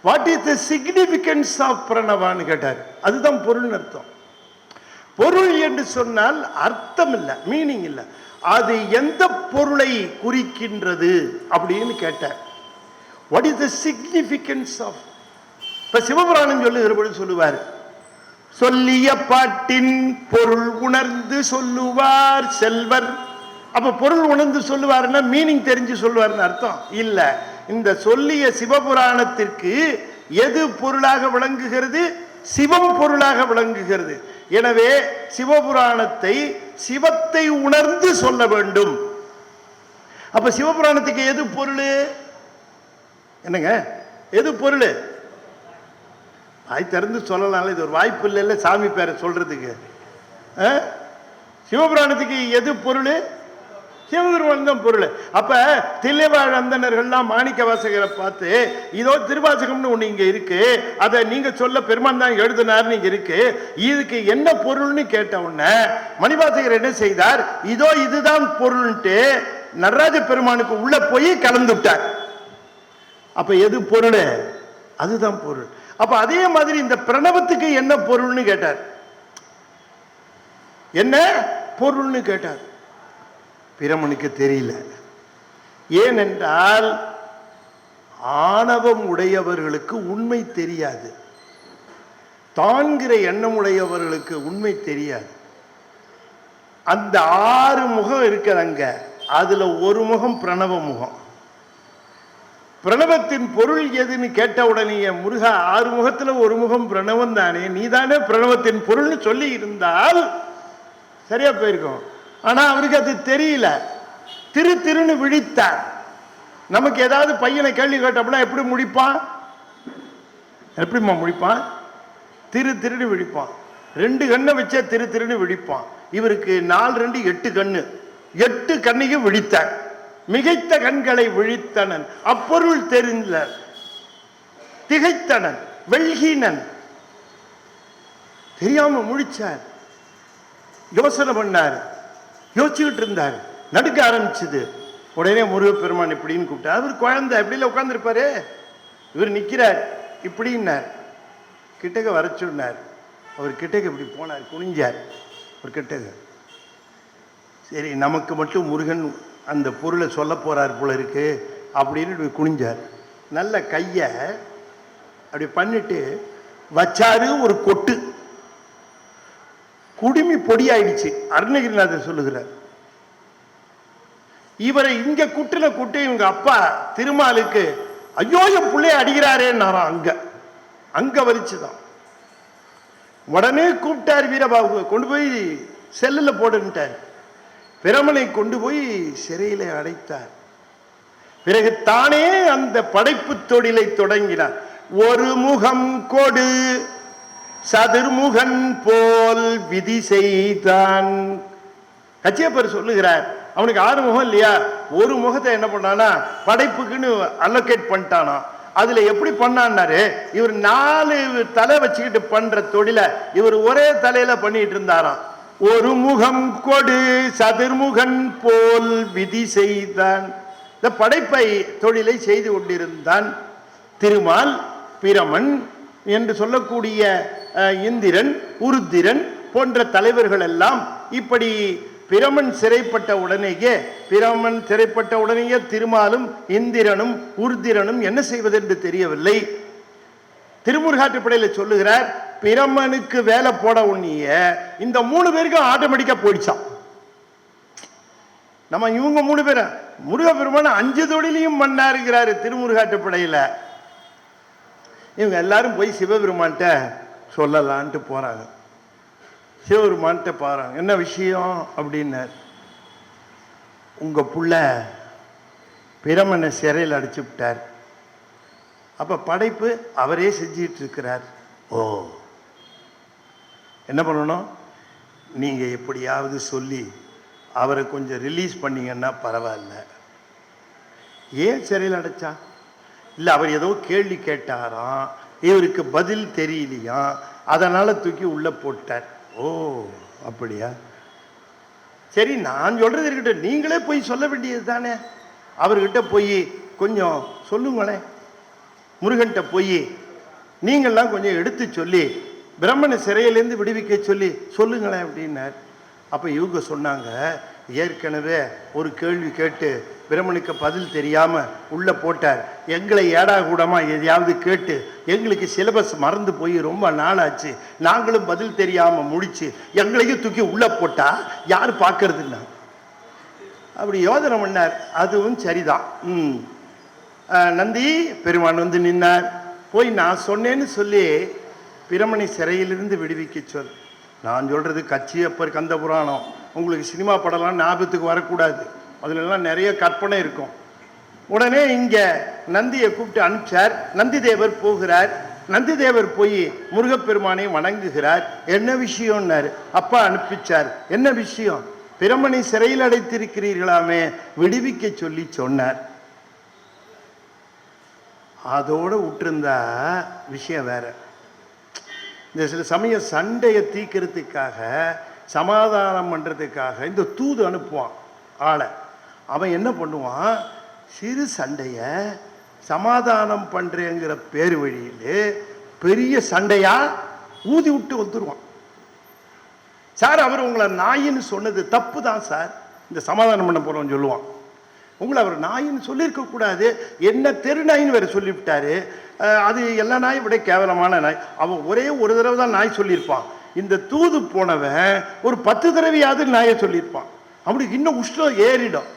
What is the significance of பிரணவான்னு கேட்டார். அதுதான் பொருள் அர்த்தம். பொருள் என்று சொன்னால் அர்த்தம் இல்லை, மீனிங் இல்லை. அது எந்த பொருளை குறிக்கின்றது அப்படின்னு கேட்டார். What is the significance of. இப்ப சிவபுராணம் சொல்லுகிற பொழுது சொல்லுவார், சொல்லிய பாட்டின் பொருள் உணர்ந்து சொல்லுவார் செல்வர். அப்ப பொருள் உணர்ந்து சொல்லுவார்னா மீனிங் தெரிஞ்சு சொல்லுவார்னு அர்த்தம் இல்ல. இந்த சொல்லிய சிவபுராணத்திற்கு எது பொருளாக விளங்குகிறது? சிவம் பொருளாக விளங்குகிறது. எனவே சிவபுராணத்தை சிவத்தை உணர்ந்து சொல்ல வேண்டும். அப்ப சிவபுராணத்துக்கு எது பொருள்? என்னங்க, எது பொருள்? வாய் திறந்து சொல்லலாம், இது ஒரு வாய்ப்பு இல்லை சாமி பேரை சொல்றதுக்கு. சிவபுராணத்துக்கு எது பொருள்? சிவபெருமான் தான் பொருள். அப்ப தில்லைவாழ் அந்தணர்கள்லாம் மாணிக்க வாசகரை பார்த்து, இதோ திருவாசகம்னு ஒண்ணு இங்க இருக்கு, அதை நீங்க சொல்ல பெருமான் தான் எழுதினார்னு இங்க இருக்கு, இதுக்கு என்ன பொருள்னு கேட்ட உடனே மணிவாசகர் என்ன செய்தார்? இதோ இதுதான் பொருள்ன்ட்டு நடராஜ பெருமானுக்கு உள்ள போய் கலந்துட்டார். அப்ப எது பொருள்? அதுதான் பொருள். அப்ப அதே மாதிரி இந்த பிரணவத்துக்கு என்ன பொருள்னு கேட்டார். என்ன பொருள்னு கேட்டார். பிரமனுக்கு தெரியல. ஏனென்றால் ஆணவம் உடையவர்களுக்கு உண்மை தெரியாது, தான்கிற எண்ணம் உடையவர்களுக்கு உண்மை தெரியாது. அந்த 6 முகம் இருக்கிறங்க, அதுல ஒரு முகம் பிரணவ முகம். பிரணவத்தின் பொருள் எதுன்னு கேட்ட உடனே, முருகா 6 முகத்துல ஒரு முகம் பிரணவம் தானே, நீதானே பிரணவத்தின் பொருள்னு சொல்லி இருந்தால் சரியா போயிருக்கும். ஆனா அவருக்கு அது தெரியல. திருன்னு விழித்தார். நமக்கு ஏதாவது பையனை கேள்வி கேட்டோம்னா எப்படி முடிப்பான்? எப்படிமா முடிப்பான்? திருன்னு விழிப்பான். 2 கண்ணை வச்சா திருன்னு விழிப்பான். இவருக்கு 4 2 8 கண்ணு. 8 கண்ணையும் விழித்தார். மிகைத்த கண்களை விழித்தனன், அப்பொருள் தெரிந்த திகைத்தனன், வெள்கினன். தெரியாம முழிச்சார். யோசனை பண்ணார். யோசிச்சுக்கிட்டு இருந்தார். நடுக்க ஆரம்பிச்சது. உடனே முருகப்பெருமான் இப்படின்னு கூப்பிட்டார். அவர் குழந்தை எப்படில உட்கார்ந்துருப்பாரு. இவர் நிற்கிறார். இப்படின்னார். கிட்டக்க வர சொன்னார். அவர் கிட்டக்க இப்படி போனார், குனிஞ்சார். ஒரு கிட்டக்க, சரி நமக்கு மட்டும் முருகன் அந்த பொருளை சொல்ல போறார் போல இருக்கு அப்படின்னு குனிஞ்சார். நல்ல கைய அப்படி பண்ணிட்டு வச்சாரு. ஒரு கொட்டு குடுமி பொடி ஆயிடுச்சு. அருணகிரிநாதர் சொல்லுகிறார், இவரை இங்க கூட்டு இவங்க அப்பா திருமாலுக்கு ஐயோ என் பிள்ளைய அடிக்கிறாரேன்னாராம். அங்க வலிச்சுதான். உடனே கூப்பிட்டார் வீரபாபு, கொண்டு போய் செல்லுல போடுன்ட்டார். பிரமனை கொண்டு போய் சிறையில அடைத்தார். பிறகு தானே அந்த படைப்பு தொழிலை தொடங்கினார். ஒரு முகம் கொடு சதுர்முகன் போல் விதி செய்தான். கச்சியப்பர் சொல்லுகிறார், அவனுக்கு 6 முகம் இல்லையா, ஒரு முகத்தை என்ன பண்ணானா படைப்புக்குன்னு அலோகேட் பண்ணிட்டானா. அதுல எப்படி பண்ணான்னாரு, இவர் 4 தலை வச்சுக்கிட்டு பண்ற தொழில இவர் ஒரே தலையில பண்ணிட்டு இருந்தாராம். ஒரு முகம் கொடு சதுர்முகன் போல் விதி செய்தான். இந்த படைப்பை தொழிலை செய்து கொண்டிருந்தான். திருமால், பிரமன் என்று சொல்லக்கூடிய இந்திரன், உருத்திரன் போன்ற தலைவர்கள் எல்லாம் இப்படி பிரமன் சிறைப்பட்ட உடனேயே திருமாலும் இந்திரனும் உருத்திரனும் என்ன செய்வது என்று தெரியவில்லை. திருமுருகாற்றுப்படையில சொல்லுகிறார், பிரமனுக்கு வேலை போட உடனேய இந்த 3 பேருக்கும் ஆட்டோமேட்டிக்கா போயிடுச்சான். நம்ம இவங்க 3 பேரும் முருகப்பெருமான 5 தொழிலையும் பண்ணாருங்கிறாரு திருமுருகாற்றுப்படையில. இவங்க எல்லாரும் போய் சிவபெருமான்கிட்ட சொல்லலான்ட்டு போறாங்க. சிவபெருமான்கிட்ட பாருங்க, என்ன விஷயம் அப்படின்னார். உங்க புள்ள பிரமனை சிறையில் அடிச்சு விட்டார். அப்ப படைப்பு அவரே செஞ்சிட்டு இருக்கிறார். ஓ, என்ன பண்ணணும், நீங்க எப்படியாவது சொல்லி அவரை கொஞ்சம் ரிலீஸ் பண்ணீங்கன்னா பரவாயில்ல. ஏன் சிறையில் அடைச்சா? இல்லை, அவர் ஏதோ கேள்வி கேட்டாராம், இவருக்கு பதில் தெரியலையா, அதனால தூக்கி உள்ள போட்டார். ஓ அப்படியா, சரி நான் சொல்றது இருக்கட்டும், நீங்களே போய் சொல்ல வேண்டியது தானே. அவர்கிட்ட போய் கொஞ்சம் சொல்லுங்களேன், முருகன்கிட்ட போய் நீங்கள்லாம் கொஞ்சம் எடுத்து சொல்லி பிரம்மனை சிறையிலேருந்து விடுவிக்க சொல்லி சொல்லுங்களேன் அப்படின்னார். அப்போ இவங்க சொன்னாங்க, ஏற்கனவே ஒரு கேள்வி கேட்டு பிரம்மனுக்கு பதில் தெரியாமல் உள்ளே போட்டார். எங்களை ஏடா கூடமாக எதையாவது கேட்டு எங்களுக்கு சிலபஸ் மறந்து போய் ரொம்ப நாளாச்சு, நாங்களும் பதில் தெரியாமல் முடிச்சு எங்களையும் தூக்கி உள்ளே போட்டா யார் பார்க்கறதுன்னா அப்படி யோசனை பண்ணார். அதுவும் சரிதான். நந்தி பெருமான் வந்து நின்னார். போய் நான் சொன்னேன்னு சொல்லி பிரமனை சிறையிலிருந்து விடுவிக்க சொல். நான் சொல்றது கச்சியப்பர் கந்த புராணம், உங்களுக்கு சினிமா படம்லாம் ஞாபகத்துக்கு வரக்கூடாது, அதுலெல்லாம் நிறைய கற்பனை இருக்கும். உடனே இங்க நந்தியை கூப்பிட்டு அனுப்பிச்சார். நந்தி தேவர் போகிறார். நந்தி தேவர் போய் முருகப்பெருமானை வணங்குகிறார். என்ன விஷயம்னாரு. அப்பா அனுப்பிச்சார். என்ன விஷயம்? பிரமனை சிறையில் அடைத்திருக்கிறீர்களாமே, விடுவிக்க சொல்லி சொன்னார். அதோட விட்டுருந்தா விஷயம் வேற. இந்த சில சமயம் சண்டையை தீர்க்கிறதுக்காக, சமாதானம் பண்றதுக்காக இந்த தூது அனுப்புவான் ஆளை. அவன் என்ன பண்ணுவான், சிறு சண்டைய சமாதானம் பண்றேங்கிற பேரு வழியிலே பெரிய சண்டையா ஊதி விட்டு வந்துடுவான். சார், அவர் உங்களை நாயின்னு சொன்னது தப்பு தான் சார், இந்த சமாதானம் பண்ண போறோம்னு சொல்லுவான். உங்களை அவர் நாயின்னு சொல்லியிருக்க கூடாது, என்ன தெரு நாயின்னு வேற சொல்லிவிட்டாரு, அது எல்லா நாயும் விட கேவலமான நாய். அவன் ஒரே ஒரு தடவை தான் நாய் சொல்லியிருப்பான். இந்த தூது போனவன் ஒரு 10 தடவையாவது நாயை சொல்லியிருப்பான். அப்படி இன்னும் உஷ்டம் ஏறிடும்.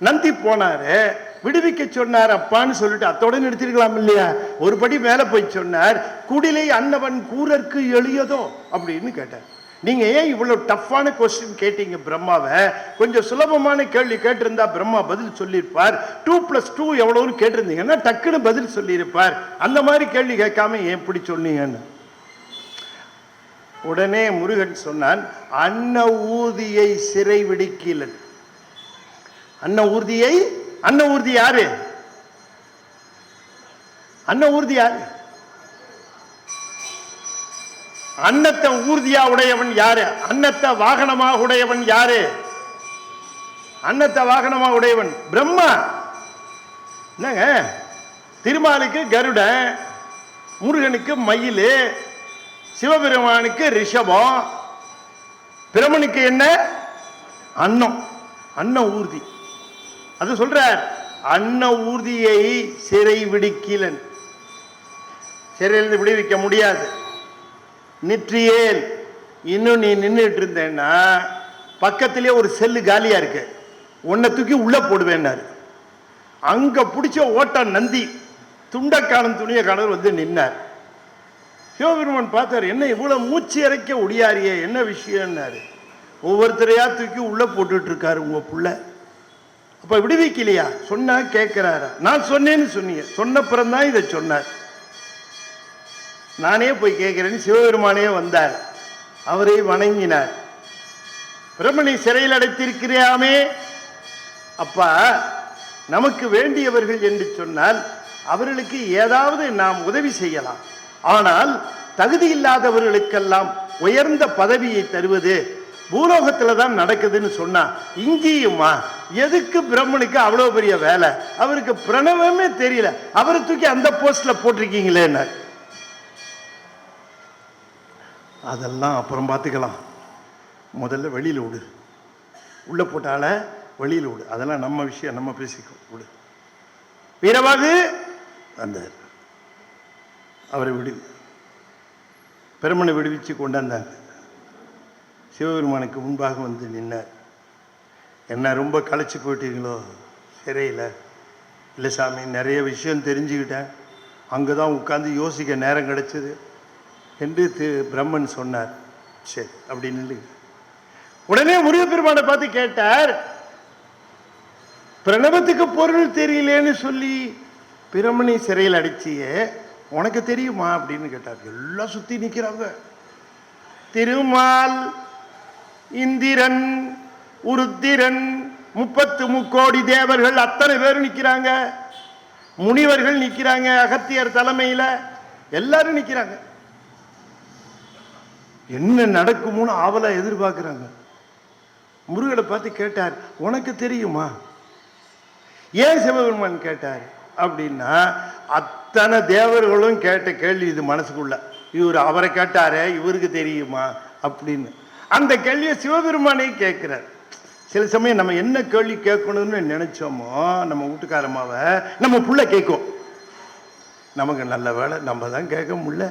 நந்தி போனாரு, விடுவிக்க சொன்னார் அப்பான்னு சொல்லிட்டு அத்தோட நிறுத்திருக்கலாம் இல்லையா? ஒரு படி மேல போய் சொன்னார், குடிலை அன்னவன் கூரற்கு எளியதோ அப்படின்னு கேட்டார். நீங்க ஏன் இவ்வளவு டஃப்பான கொஸ்டின் கேட்டீங்க பிரம்மாவை? கொஞ்சம் சுலபமான கேள்வி கேட்டிருந்தா பிரம்மா பதில் சொல்லியிருப்பார். 2+2 எவ்வளவுன்னு கேட்டிருந்தீங்கன்னா டக்குன்னு பதில் சொல்லியிருப்பார். அந்த மாதிரி கேள்வி கேட்காம ஏன் எப்படி சொன்னீங்கன்னு. உடனே முருகன் சொன்னான், அன்ன ஊர்தியை சிறை விடுக்கீலன். அன்ன ஊர்தியை, அன்ன ஊர்தி யாரு? அன்ன ஊர்தி யாரு? அன்னத்தை ஊர்தியா உடையவன் யாரு? அன்னத்தை வாகனமாக உடையவன் யாரு? அன்னத்தை வாகனமாக உடையவன் பிரம்மா. என்னங்க, திருமாலுக்கு கருடன், முருகனுக்கு மயில், சிவபெருமானுக்கு ரிஷபம், பிரமனுக்கு என்ன? அன்னம், அன்ன ஊர்தி. அது சொல்றார், அன்ன ஊர்தியை சிறை விடுக்கீலன். சிறையிலிருந்து விடுவிக்க முடியாது. நிற்றியேல், இன்னும் நீ நின்றுட்டு இருந்தேன்னா பக்கத்திலே ஒரு செல்லு காலியா இருக்கு, உன்னை தூக்கி உள்ள போடுவேன்னாரு. அங்க பிடிச்ச ஓட்ட நந்தி துண்டக்காலம் துணிய காலம் வந்து நின்னார். சிவபெருமான் பார்த்தாரு, என்ன இவ்வளவு மூச்சு இறைக்க ஒடியாரியே, என்ன விஷயம்னாரு. ஒவ்வொருத்தரையா தூக்கி உள்ள போட்டுட்டு இருக்காரு உங்க புள்ள. அப்ப விடுவிக்கலையா? சொன்னா கேட்கிறாரா? நான் சொன்னேன்னு சொன்னீங்க, சொன்ன பிறந்தான் இதை சொன்னார். நானே போய் கேட்கிறேன்னு சிவபெருமானே வந்தார். அவரை வணங்கினார். பிரம்மனை சிறையில் அடைத்திருக்கிறாமே, அப்பா நமக்கு வேண்டியவர்கள் என்று சொன்னால் அவர்களுக்கு ஏதாவது நாம் உதவி செய்யலாம். ஆனால் தகுதி இல்லாதவர்களுக்கெல்லாம் உயர்ந்த பதவியை தருவது பூலோகத்துல தான் நடக்குதுன்னு சொன்னா, இங்கேயுமா எதுக்கு பிரம்மனுக்கு அவ்வளவு பெரிய வேலை? அவருக்கு பிரணவமே தெரியல, அவரை தூக்கி அந்த போஸ்ட்ல போட்டிருக்கீங்களே. அதெல்லாம் அப்புறம் பார்த்துக்கலாம், முதல்ல வெளியில விடு, உள்ள போட்டால வெளியில விடு, அதெல்லாம் நம்ம விஷயம், நம்ம பேசிக்கோ விடு. வீரவாகு வந்தார், அவரை பிரம்மனை விடுவிச்சு கொண்டாந்தாங்க. சிவபெருமானுக்கு முன்பாக வந்து நின்னார். என்ன ரொம்ப களைச்சி போயிட்டீங்களோ சிறையில்? இல்லை சாமி, நிறைய விஷயம் தெரிஞ்சுக்கிட்டேன், அங்கே தான் உட்காந்து யோசிக்க நேரம் கிடைச்சது என்று பிரம்மன் சொன்னார். சரி அப்படின்னு உடனே முருகப்பெருமானை பார்த்து கேட்டார், பிரணவத்துக்கு பொருள் தெரியலேன்னு சொல்லி பிரம்மனை சிறையில் அடிச்சியே, உனக்கு தெரியுமா அப்படின்னு கேட்டார். எல்லாம் சுத்தி நிற்கிறாங்க. திருமால், இந்திரன், உருத்திரன், 33 தேவர்கள் அத்தனை பேரும் நிற்கிறாங்க. முனிவர்கள் நிற்கிறாங்க, அகத்தியர் தலைமையில் எல்லாரும் நிற்கிறாங்க. என்ன நடக்குமோன்னு ஆவலா எதிர்பார்க்கிறாங்க. முருகனை பார்த்து கேட்டார், உனக்கு தெரியுமா? ஏன் சிவபெருமான் கேட்டார் அப்படின்னா, அத்தனை தேவர்களும் கேட்ட கேள்வி இது மனசுக்குள்ள. இவர் அவரை கேட்டாரே, இவருக்கு தெரியுமா அப்படின்னு அந்த கேள்வியை சிவபெருமானே கேட்கிறார். சில சமயம் நம்ம என்ன கேள்வி கேட்கணும்னு நினைச்சோமோ, நம்ம வீட்டுக்காரமாவை நம்ம புள்ள கேட்கும். நமக்கு நல்ல வேலை நம்ம தான் கேட்க முடியல,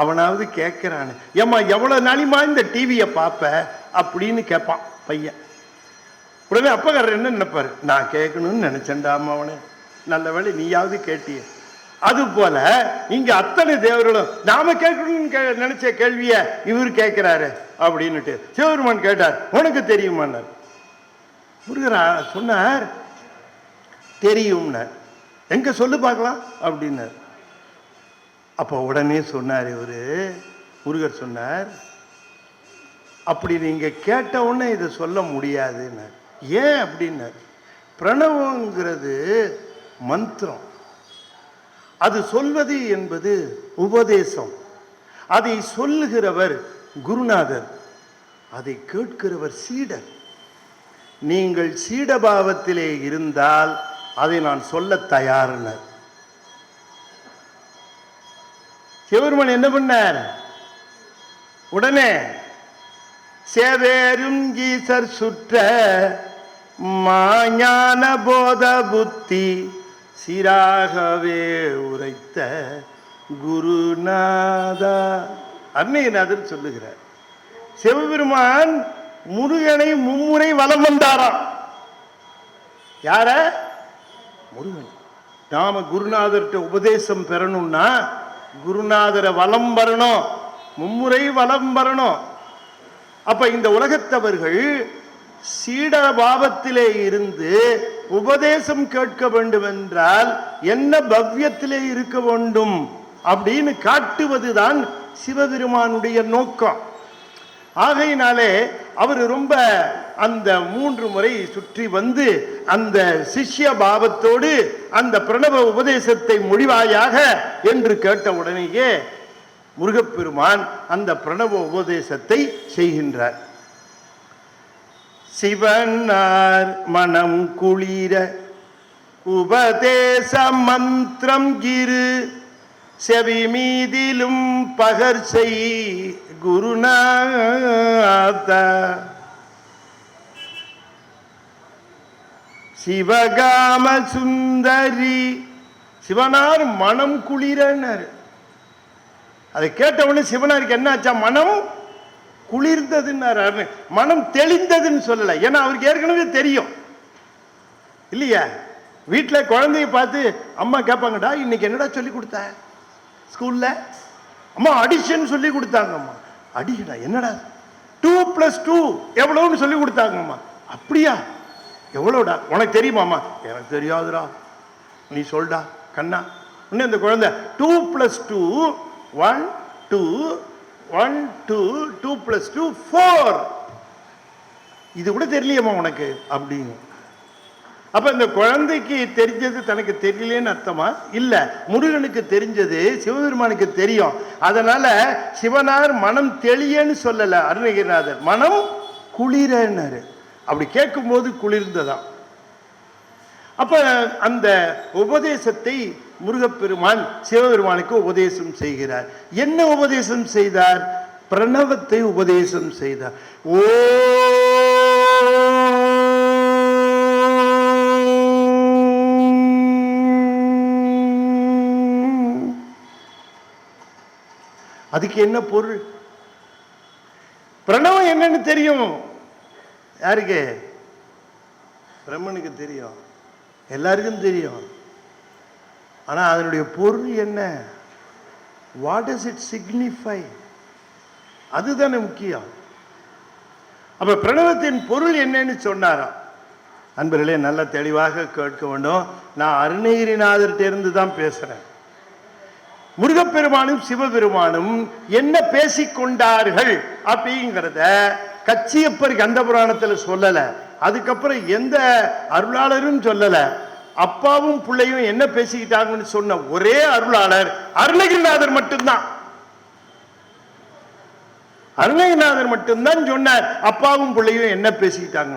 அவனாவது கேட்கிறான்னு. ஏம்மா எவ்வளவு நாளிமா இந்த டிவியை பார்ப்ப அப்படின்னு கேட்பான் பையன். உடனே அப்பக்காரர் என்ன நினைப்பாரு, நான் கேட்கணும்னு நினைச்சேன்டாமா அவனை, நல்ல வேலை நீயாவது கேட்டிய. அது போல இங்க அத்தனை தேவர்களும் நாம கேட்கணும்னு நினைச்ச கேள்விய இவர் கேட்கிறாரு அப்படின்னுட்டு சிவபெருமான் கேட்டார், உனக்கு தெரியுமான்னார். முருகரா சொன்னார், தெரியும்னார். எங்க சொல்லு பார்க்கலாம் அப்படின்னார். அப்போ உடனே சொன்னார் இவரு, முருகர் சொன்னார், அப்படி நீங்க கேட்ட உடனே இதை சொல்ல முடியாதுன்னார். ஏன் அப்படின்னார். பிரணவங்கிறது மந்திரம், அது சொல்வது என்பது உபதேசம். அதை சொல்லுகிறவர் குருநாதர், அதை கேட்கிறவர் சீடர். நீங்கள் சீடபாவத்திலே இருந்தால் அதை நான் சொல்ல தயாரினர். சிவபெருமான் என்ன பண்ணார்? உடனே சேவேரும் ஈசர் சுற்ற மாஞான போத புத்தி சிராகவே உரைத்த குருநாதா அருணகிரிநாதர் சொல்லுகிறார். சிவபெருமான் முருகனை மும்முறை வலம் வந்தாராம். யார? முருகன். நாம குருநாதர்கிட்ட உபதேசம் பெறணும்னா குருநாதரை வலம் வரணும், மும்முறை வலம் வரணும். அப்ப இந்த உலகத்தவர்கள் சீடபாவத்திலே இருந்து உபதேசம் கேட்க வேண்டும் என்றால் என்ன பவ்யத்திலே இருக்க வேண்டும் அப்படின்னு காட்டுவதுதான் சிவபெருமானுடைய நோக்கம். ஆகையினாலே அவர் ரொம்ப அந்த 3 முறை சுற்றி வந்து அந்த சிஷ்ய பாவத்தோடு அந்த பிரணவ உபதேசத்தை முடிவாயாக என்று கேட்ட உடனேயே முருகப்பெருமான் அந்த பிரணவ உபதேசத்தை செய்கின்றார். சிவனார் மனம் குளிர உபதேச மந்திரம் கிரு செவி மீதிலும் பகர் செய் குருநாதா சிவகாம சுந்தரி. சிவனார் மனம் குளிரன்னாரு. அதை கேட்டவொடனே சிவனாருக்கு என்ன ஆச்சா? மனம் குளிர்ந்ததுன்னாரு. மனம் தெளிந்ததுன்னு சொல்லல, ஏன்னா அவருக்கு ஏற்கனவே தெரியும் இல்லையா? வீட்டில் குழந்தைய பார்த்து அம்மா கேட்பாங்கடா இன்னைக்கு என்னடா சொல்லி கொடுத்த ஸ்கூல்ல? அம்மா அடிஷன் சொல்லி கொடுத்தாங்கம்மா. அடிக்கடா என்னடா? 2+2 எவ்வளவுன்னு சொல்லி கொடுத்தாங்கம்மா. அப்படியா? எவ்வளோடா உனக்கு தெரியுமாம்மா? எனக்கு தெரியாதுடா, நீ சொல்டா கண்ணா. இன்னும் இந்த குழந்தை 2+2 1 2 1 2 2+2 4 இது கூட தெரியலையம்மா உனக்கு அப்படின்னு. அப்ப இந்த குழந்தைக்கு தெரிஞ்சது தனக்கு தெரியலன்னு அர்த்தமா? இல்ல, முருகனுக்கு தெரிஞ்சது சிவபெருமானுக்கு தெரியும். அதனால சிவனார் மனம் தெளியன்னு சொல்லல, அருணகிரிநாதர் மனம் குளிரன்னாரு. அப்படி கேட்கும் போது குளிர்ந்ததாம். அப்ப அந்த உபதேசத்தை முருகப்பெருமான் சிவபெருமானுக்கு உபதேசம் செய்கிறார். என்ன உபதேசம் செய்தார்? பிரணவத்தை உபதேசம் செய்தார். ஓ அதுக்கு என்ன பொருள்? பிரணவம் என்னன்னு தெரியும் யாருக்கு? பிரம்மனுக்கு தெரியும், எல்லாருக்கும் தெரியும். ஆனா அதனுடைய பொருள் என்ன? What does it signify? அதுதானே முக்கியம். அப்ப பிரணவத்தின் பொருள் என்னன்னு சொன்னாராம். அன்பர்களே, நல்ல தெளிவாக கேட்க வேண்டும். நான் அருணகிரிநாதர்கிட்ட இருந்து தான் பேசுறேன். முருகப்பெருமானும் சிவபெருமானும் என்ன பேசிக்கொண்டார்கள் அப்படிங்கிறத கச்சியப்பர் கந்த புராணத்தில் சொல்லல. அதுக்கப்புறம் எந்த அருளாளரும் சொல்லல. அப்பாவும் பிள்ளையும் என்ன பேசிக்கிட்டாங்கன்னு சொன்ன ஒரே அருளாளர் அருணகிரிநாதர் மட்டும்தான். அருணகிரிநாதர் மட்டும்தான் சொன்னார் அப்பாவும் பிள்ளையும் என்ன பேசிக்கிட்டாங்க.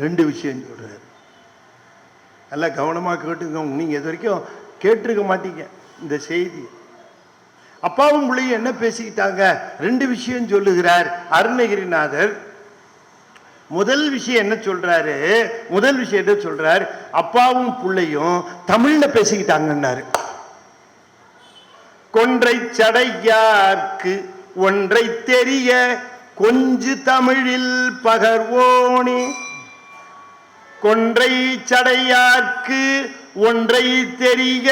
2 விஷயம் சொல்றாரு. நல்லா கவனமா கேட்டுங்க. நீங்க இது வரைக்கும் கேட்டிருக்க மாட்டீங்க இந்த செய்தி. அப்பாவும் பிள்ளையும் என்ன பேசிக்கிட்டாங்க? 2 விஷயம் சொல்லுகிறார் அருணகிரிநாதர். முதல் விஷயம் என்ன சொல்றாரு? முதல் விஷயம் என்ன சொல்றார்? அப்பாவும் பிள்ளையும் தமிழ்ல பேசிக்கிட்டாங்கன்னாரு. கொன்றை சடையார்க்கு ஒன்றை தெரிய கொஞ்சு தமிழில் பகர்வோனே. கொன்றை சடையார்க்கு ஒன்றை தெரிய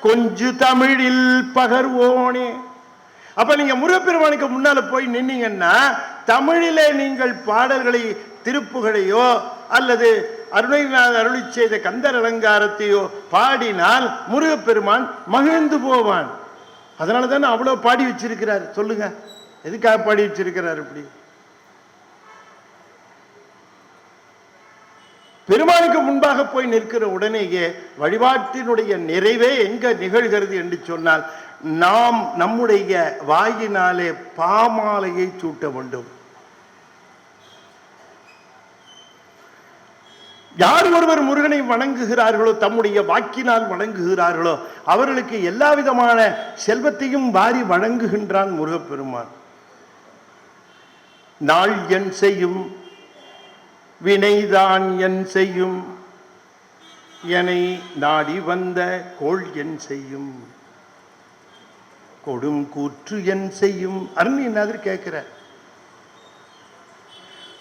கொஞ்சு தமிழில் பகர்வோனே. அப்ப நீங்க முருகப்பெருமானுக்கு முன்னால போய் நின்னீங்கன்னா தமிழிலே நீங்கள் பாடல்களை, திருப்புகளையோ அல்லது அருணகிரிநாதர் அருளி செய்த கந்தர் அலங்காரத்தையோ பாடினால் முருகப்பெருமான் மகிழ்ந்து போவான். அதனால தானே அவ்வளவு பாடி வச்சிருக்கிறார். சொல்லுங்க, எதுக்காக பாடி வச்சிருக்கிறார்? இப்படி பெருமானுக்கு முன்பாக போய் நிற்கிற உடனேயே வழிபாட்டினுடைய நிறைவே எங்க நிகழ்கிறது என்று சொன்னால், நாம் நம்முடைய வாயினாலே பாமாலையை சூட்ட வேண்டும். யார் ஒருவர் முருகனை வணங்குகிறார்களோ, தம்முடைய வாக்கினால் வணங்குகிறார்களோ, அவர்களுக்கு எல்லா விதமான செல்வத்தையும் வாரி வழங்குகின்றான் முருகப்பெருமான். நாள் என் செய்யும், வினைதான் என் செய்யும், என்னை நாடி வந்த கோள் என் செய்யும், கொடும் கூற்று என் செய்யும். அருணகிரிநாதர் கேட்கிற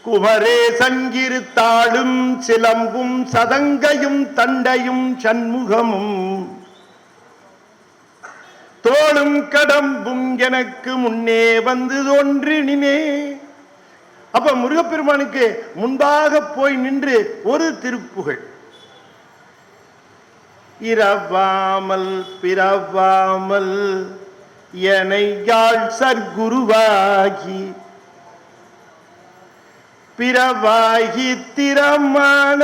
குமரே சங்கிரு தாளும் சிலம்பும் சதங்கையும் தண்டையும் சண்முகமும் தோளும் கடம்பும் எனக்கு முன்னே வந்து தோன்றினே. அப்ப முருகப்பெருமானுக்கு முன்பாக போய் நின்று ஒரு திருப்புகழ், இரவாமல் பிறவாமல் என்னை யாழ் சர்க்குருவாகி பிறவாகி திறமான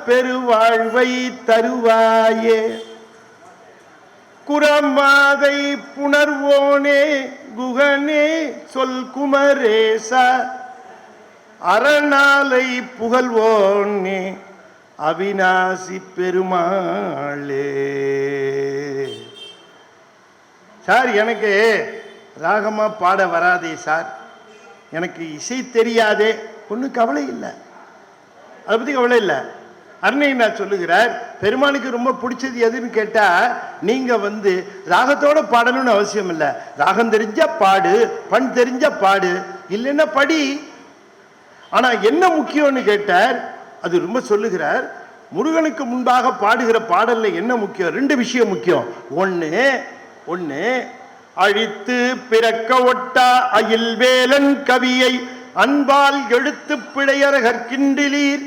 பெருவாழ்வை தருவாயே. குரமாதை புணர்வோனே குகனே சொல் குமரேசா, அரணாலை புகழ்வோனே அவிநாசி பெருமாளே. சார், எனக்கு ராகமா பாட வராதே சார், எனக்கு இசை தெரியாதே. ஒன்றும் கவலை இல்லை, அதை பற்றி கவலை இல்லை. அருணகிரிநாதர் சொல்லுகிறார், பெருமானுக்கு ரொம்ப பிடிச்சது எதுன்னு கேட்டா, நீங்க ராகத்தோட பாடணும்னு அவசியம் இல்லை. ராகம் தெரிஞ்சா பாடு, பண் தெரிஞ்சா பாடு, இல்லைன்னா படி. ஆனா என்ன முக்கியம்னு கேட்டார், அது ரொம்ப சொல்லுகிறார். முருகனுக்கு முன்பாக பாடுகிற பாடல்ல என்ன முக்கியம்? 2 விஷயம் முக்கியம். ஒண்ணு அழித்து பிறக்க ஒட்டா அயில் வேலன் கவியை அன்பால் எழுத்து பிழையற கற்கின்றீர்.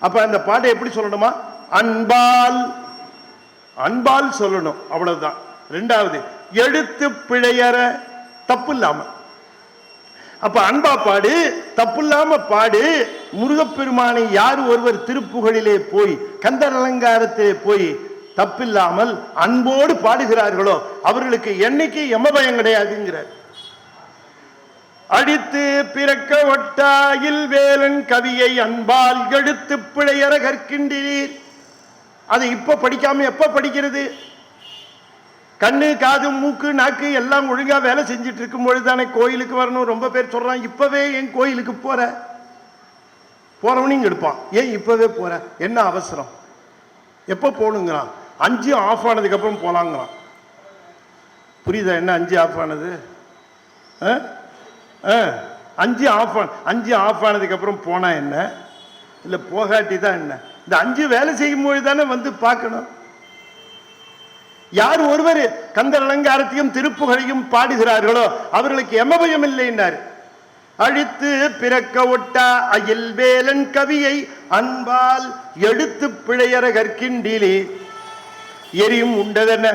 அப்ப அந்த பாட்டை எப்படி சொல்லணுமா? அன்பால் சொல்லணும், அவ்வளவுதான். 2வது எழுத்து பிழையற, தப்பு இல்லாம. அப்ப அன்பா பாடு, தப்பு இல்லாம பாடு. முருகப்பெருமானை யார் ஒருவர் திருப்புகழிலே போய் கந்தர் அலங்காரத்திலே போய் தப்பில்லாமல் அன்போடு பாடுகிறார்களோ அவர்களுக்கு என்னைக்கு யமபயம் கிடையாதுங்கிறார். அடித்து பிறக்க ஒட்டாயில் வேலன் கவியை அன்பால் எழுத்து பிழையற கற்கின்றீர். அதை இப்ப படிக்காம எப்ப படிக்கிறது? கண்ணு காது மூக்கு நாக்கு எல்லாம் ஒழுங்கா வேலை செஞ்சுட்டு இருக்கும் பொழுதுதானே கோயிலுக்கு வரணும். ரொம்ப பேர் சொல்றான், இப்பவே என் கோயிலுக்கு போறவனையும் எடுப்பான். ஏன் இப்பவே போற, என்ன அவசரம், எப்ப போகணுங்கிறான். 5 ஆஃப் ஆனதுக்கு அப்புறம் போலாங்கிறான். புரியுதா என்ன 5 ஆஃப் ஆனது? 5 ஆஃப் ஆனதுக்கு அப்புறம் போனா என்ன, இல்ல போகாட்டி தான் என்ன? இந்த 5 வேலை செய்யும் பொழுது தானே வந்து பார்க்கணும். யார் ஒருவர் கந்தர் அலங்காரத்தையும் திருப்புகழையும் பாடுகிறார்களோ அவர்களுக்கு யமபயம் இல்லைன்னார். அழித்து பிறக்க ஒட்டா அயில் வேலன் கவியை அன்பால் எடுத்து பிழையற கற்கின்றீலி. எரியும் உண்டதென்ன.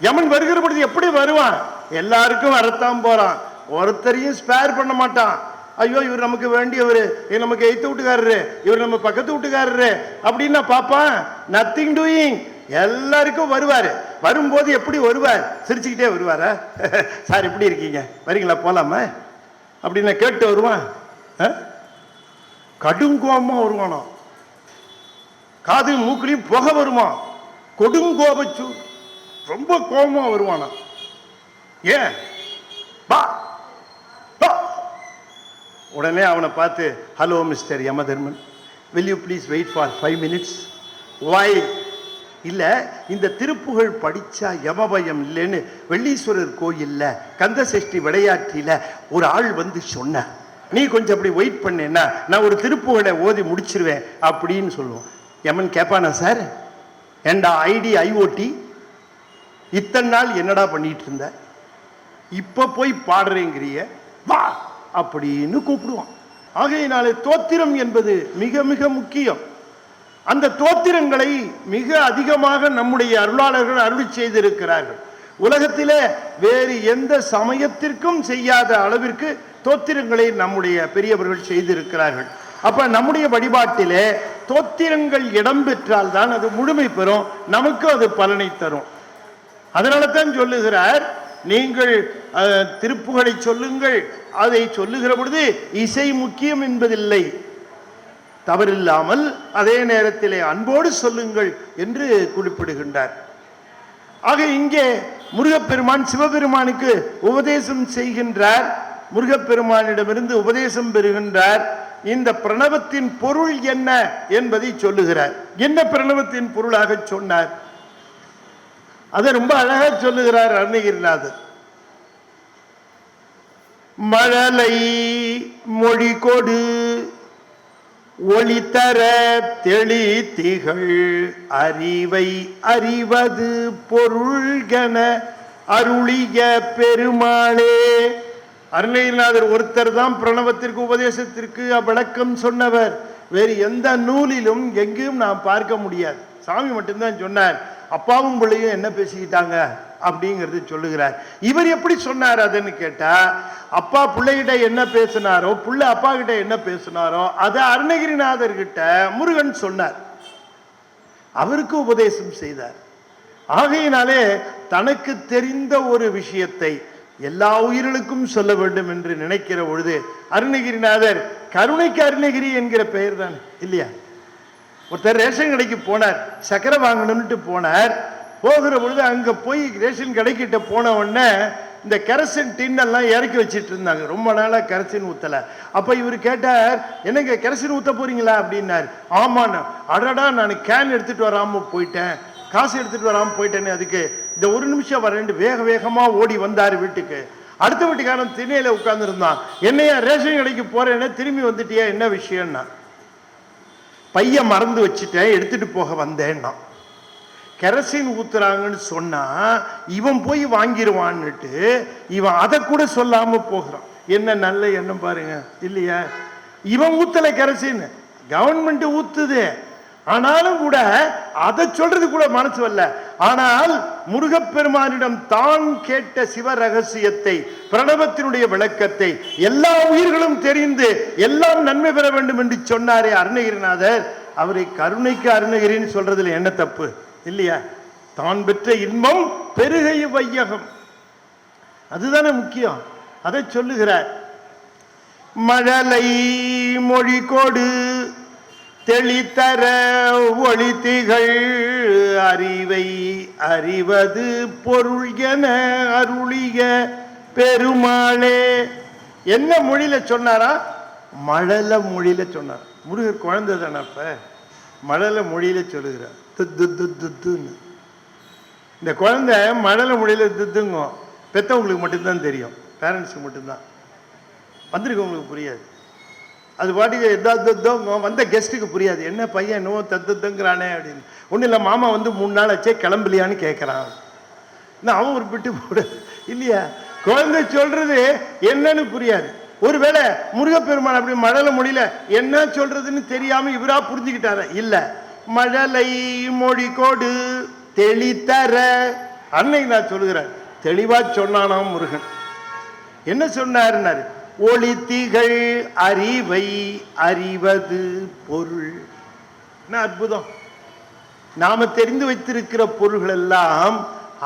யமன் வருகிற பொழுது எப்படி வருவான்? எல்லாருக்கும் வரத்தான் போறான், ஒருத்தரையும் ஸ்பேர் பண்ண மாட்டான். ஐயோ இவர் நமக்கு வேண்டியவர், நமக்கு எய்த்து வீட்டுக்காரரு, இவர் நம்ம பக்கத்து வீட்டுக்காரரு அப்படின்னு பாப்பான். நத்திங் டூயிங், எல்லாருக்கும் வருவாரு. வரும்போது எப்படி வருவார்? சிரிச்சுக்கிட்டே வருவாரா? சார் எப்படி இருக்கீங்க, வரீங்களா போலாமா அப்படின்னு கேட்டு வருவான். கடுங்கோபமா வருவானோ, காது மூக்குலையும் புகை வருமா, கொடுங்கோபச்சு ரொம்ப கோபமா வருவானா. ஏன்? உடனே அவனை பார்த்து, hello mister Yamadharman, will you please wait for 5 minutes? why? இல்ல இந்த திருப்புகழ் படிச்சா யமபயம் இல்லைன்னு வெள்ளீஸ்வரர் கோயில்ல கந்த சஷ்டி விளையாட்டில ஒரு ஆள் வந்து சொன்ன, நீ கொஞ்சம் அப்படி வெயிட் பண்ணேன்னா நான் ஒரு திருப்புகழை ஓதி முடிச்சிருவேன் அப்படின்னு சொல்லுவோம். யமன் கேட்பானா, சார் ஏண்டா ஐடி ஐஓடி இத்தனை நாள் என்னடா பண்ணிட்டு இருந்த, இப்ப போய் பாடுறேங்கிறிய, வா அப்படின்னு கூப்பிடுவான். ஆகையினாலே தோத்திரம் என்பது மிக மிக முக்கியம். அந்த தோத்திரங்களை மிக அதிகமாக நம்முடைய அருளாளர்கள் அருளி செய்திருக்கிறார்கள். உலகத்திலே வேறு எந்த சமயத்திற்கும் செய்யாத அளவிற்கு தோத்திரங்களை நம்முடைய பெரியவர்கள் செய்திருக்கிறார்கள். அப்ப நம்முடைய வழிபாட்டிலே தோத்திரங்கள் இடம்பெற்றால் தான் அது முழுமை பெறும், நமக்கு அது பலனை தரும். அதனால தான் சொல்லுகிறார், நீங்கள் திருப்புகழை சொல்லுங்கள், அதை சொல்லுகிற பொழுது இசை முக்கியம் என்பதில்லை, தவறில்லாமல் அதே நேரத்திலே அன்போடு சொல்லுங்கள் என்று குறிப்பிடுகின்றார். ஆக இங்கே முருகப்பெருமான் சிவபெருமானுக்கு உபதேசம் செய்கின்றார், முருகப்பெருமானிடமிருந்து உபதேசம் பெறுகின்றார். இந்த பிரணவத்தின் பொருள் என்ன என்பதை சொல்லுகிறார். என்ன பிரணவத்தின் பொருளாக சொன்னார்? அதை ரொம்ப அழகா சொல்லுகிறார் அருணகிரிநாதர். மழலை மொழி கொடு ஒளி தர தெளி திகழ் அறிவை அறிவது பொருள்கன அருளிய பெருமாளே. அருணகிரிநாதர் ஒருத்தர் தான் பிரணவத்திற்கு உபதேசத்திற்கு விளக்கம் சொன்னவர். வேறு எந்த நூலிலும் எங்கேயும் நாம் பார்க்க முடியாது. சாமி மட்டும்தான் சொன்னார். அப்பாவும் பிள்ளையும் என்ன பேசிக்கிட்டாங்க அப்படிங்கிறது சொல்லுகிறார். இவர் எப்படி சொன்னார் அதுன்னு கேட்டா, அப்பா பிள்ளைகிட்ட என்ன பேசினாரோ, பிள்ளை அப்பா கிட்ட என்ன பேசினாரோ அதை அருணகிரிநாதர் கிட்ட முருகன் சொன்னார், அவருக்கு உபதேசம் செய்தார். ஆகையினாலே தனக்கு தெரிந்த ஒரு விஷயத்தை எல்லா உயிர்களுக்கும் சொல்ல வேண்டும் என்று நினைக்கிற பொழுது அருணகிரிநாதர் கருணைக்கு அருணகிரி என்கிற பெயர் தான் இல்லையா. ஒருத்தர் ரேஷன் கடைக்கு போனார், சக்கரை வாங்கணும்ட்டு போனார். போகிற பொழுது அங்க போய் ரேஷன் கடைக்கிட்ட போன உடனே இந்த கெரசின் டின்னெல்லாம் இறக்கி வச்சிட்டு இருந்தாங்க. ரொம்ப நாளா கெரசின் ஊத்தல. அப்ப இவர் கேட்டார், என்னங்க கெரசின் ஊத்த போறீங்களா அப்படின்னாரு. ஆமாண்ணா. அடடா, நான் கேன் எடுத்துட்டு வராம போயிட்டேன், காசு எடுத்துட்டு வராம போயிட்டேன்னு. அதுக்கு இந்த ஒரு நிமிஷம் வரேன்னு வேக வேகமா ஓடி வந்தாரு வீட்டுக்கு. அடுத்த வீட்டுக்காரன் திண்ணையில உட்கார்ந்து இருந்தான். என்னையா ரேஷன் கடைக்கு போறேன்னு திரும்பி வந்துட்டியா, என்ன விஷயம்னா. பைய மறந்து வச்சுட்டேன், எடுத்துட்டு போக வந்தேன்னா. கெரசின் ஊத்துறாங்கன்னு சொன்னா இவன் போய் வாங்கிடுவான்னுட்டு இவன் அதை கூட சொல்லாம போகிறான். என்ன நல்ல எண்ணம் பாருங்க இல்லையா? இவன் ஊத்தல கெரசின், கவர்மெண்ட் ஊத்துது. ஆனாலும் கூட அதை சொல்றது கூட மனசு வரல. ஆனால் முருகப்பெருமானிடம் தான் கேட்ட சிவ ரகசியத்தை, பிரணவத்தினுடைய விளக்கத்தை எல்லா உயிர்களும் தெரிந்து எல்லாம் நன்மை பெற வேண்டும் என்று சொன்னாரே அருணகிரிநாதர், அவரை கருணைக்கு அருணகிரின்னு சொல்றதுல என்ன தப்பு இல்லையா? தான் பெற்ற இன்பம் பெருகை வையகம், அதுதானே முக்கியம். அதை சொல்லுகிறார். மழலை மொழி கொடு தெளித்தர ஒளித்திகள் அறிவை அறிவது பொருள் என அருளிய பெருமாளே. என்ன மொழியில சொன்னாரா? மழல மொழியில சொன்னார். முருகர் குழந்தை தானே, அப்ப மழல மொழியில சொல்லுகிறார். துன்னு இந்த குழந்தை மழல மொழியில துத்துங்க. பெத்தவங்களுக்கு மட்டும்தான் தெரியும், பேரண்ட்ஸுக்கு மட்டும்தான். வந்திருக்கவங்களுக்கு புரியாது. அது பாட்டுக்கு எதாவது வந்த கெஸ்ட்டுக்கு புரியாது. என்ன பையன் என்னவோ தத்துங்கிறானே அப்படின்னு. ஒன்றும் இல்லை, மாமா வந்து 3 நாள் ஆச்சே கிளம்பலையான்னு கேட்குறான். நான் அவன் ஒரு பிட்டு போடு இல்லையா? குழந்தை சொல்றது என்னன்னு புரியாது. ஒருவேளை முருகப்பெருமான் அப்படி மழலை மொழியில என்ன சொல்றதுன்னு தெரியாம இவரா புரிஞ்சுக்கிட்டார இல்ல. மழலை மொழி கோடு தெளித்தர அன்னைக்கு நான் சொல்லுகிறேன், தெளிவா சொன்னானாம் முருகன். என்ன சொன்னாருன்னாரு, ஒளித்திகள் அறிவை அறிவது பொருள். என்ன அற்புதம்! நாம தெரிந்து வைத்திருக்கிற பொருள்கள் எல்லாம்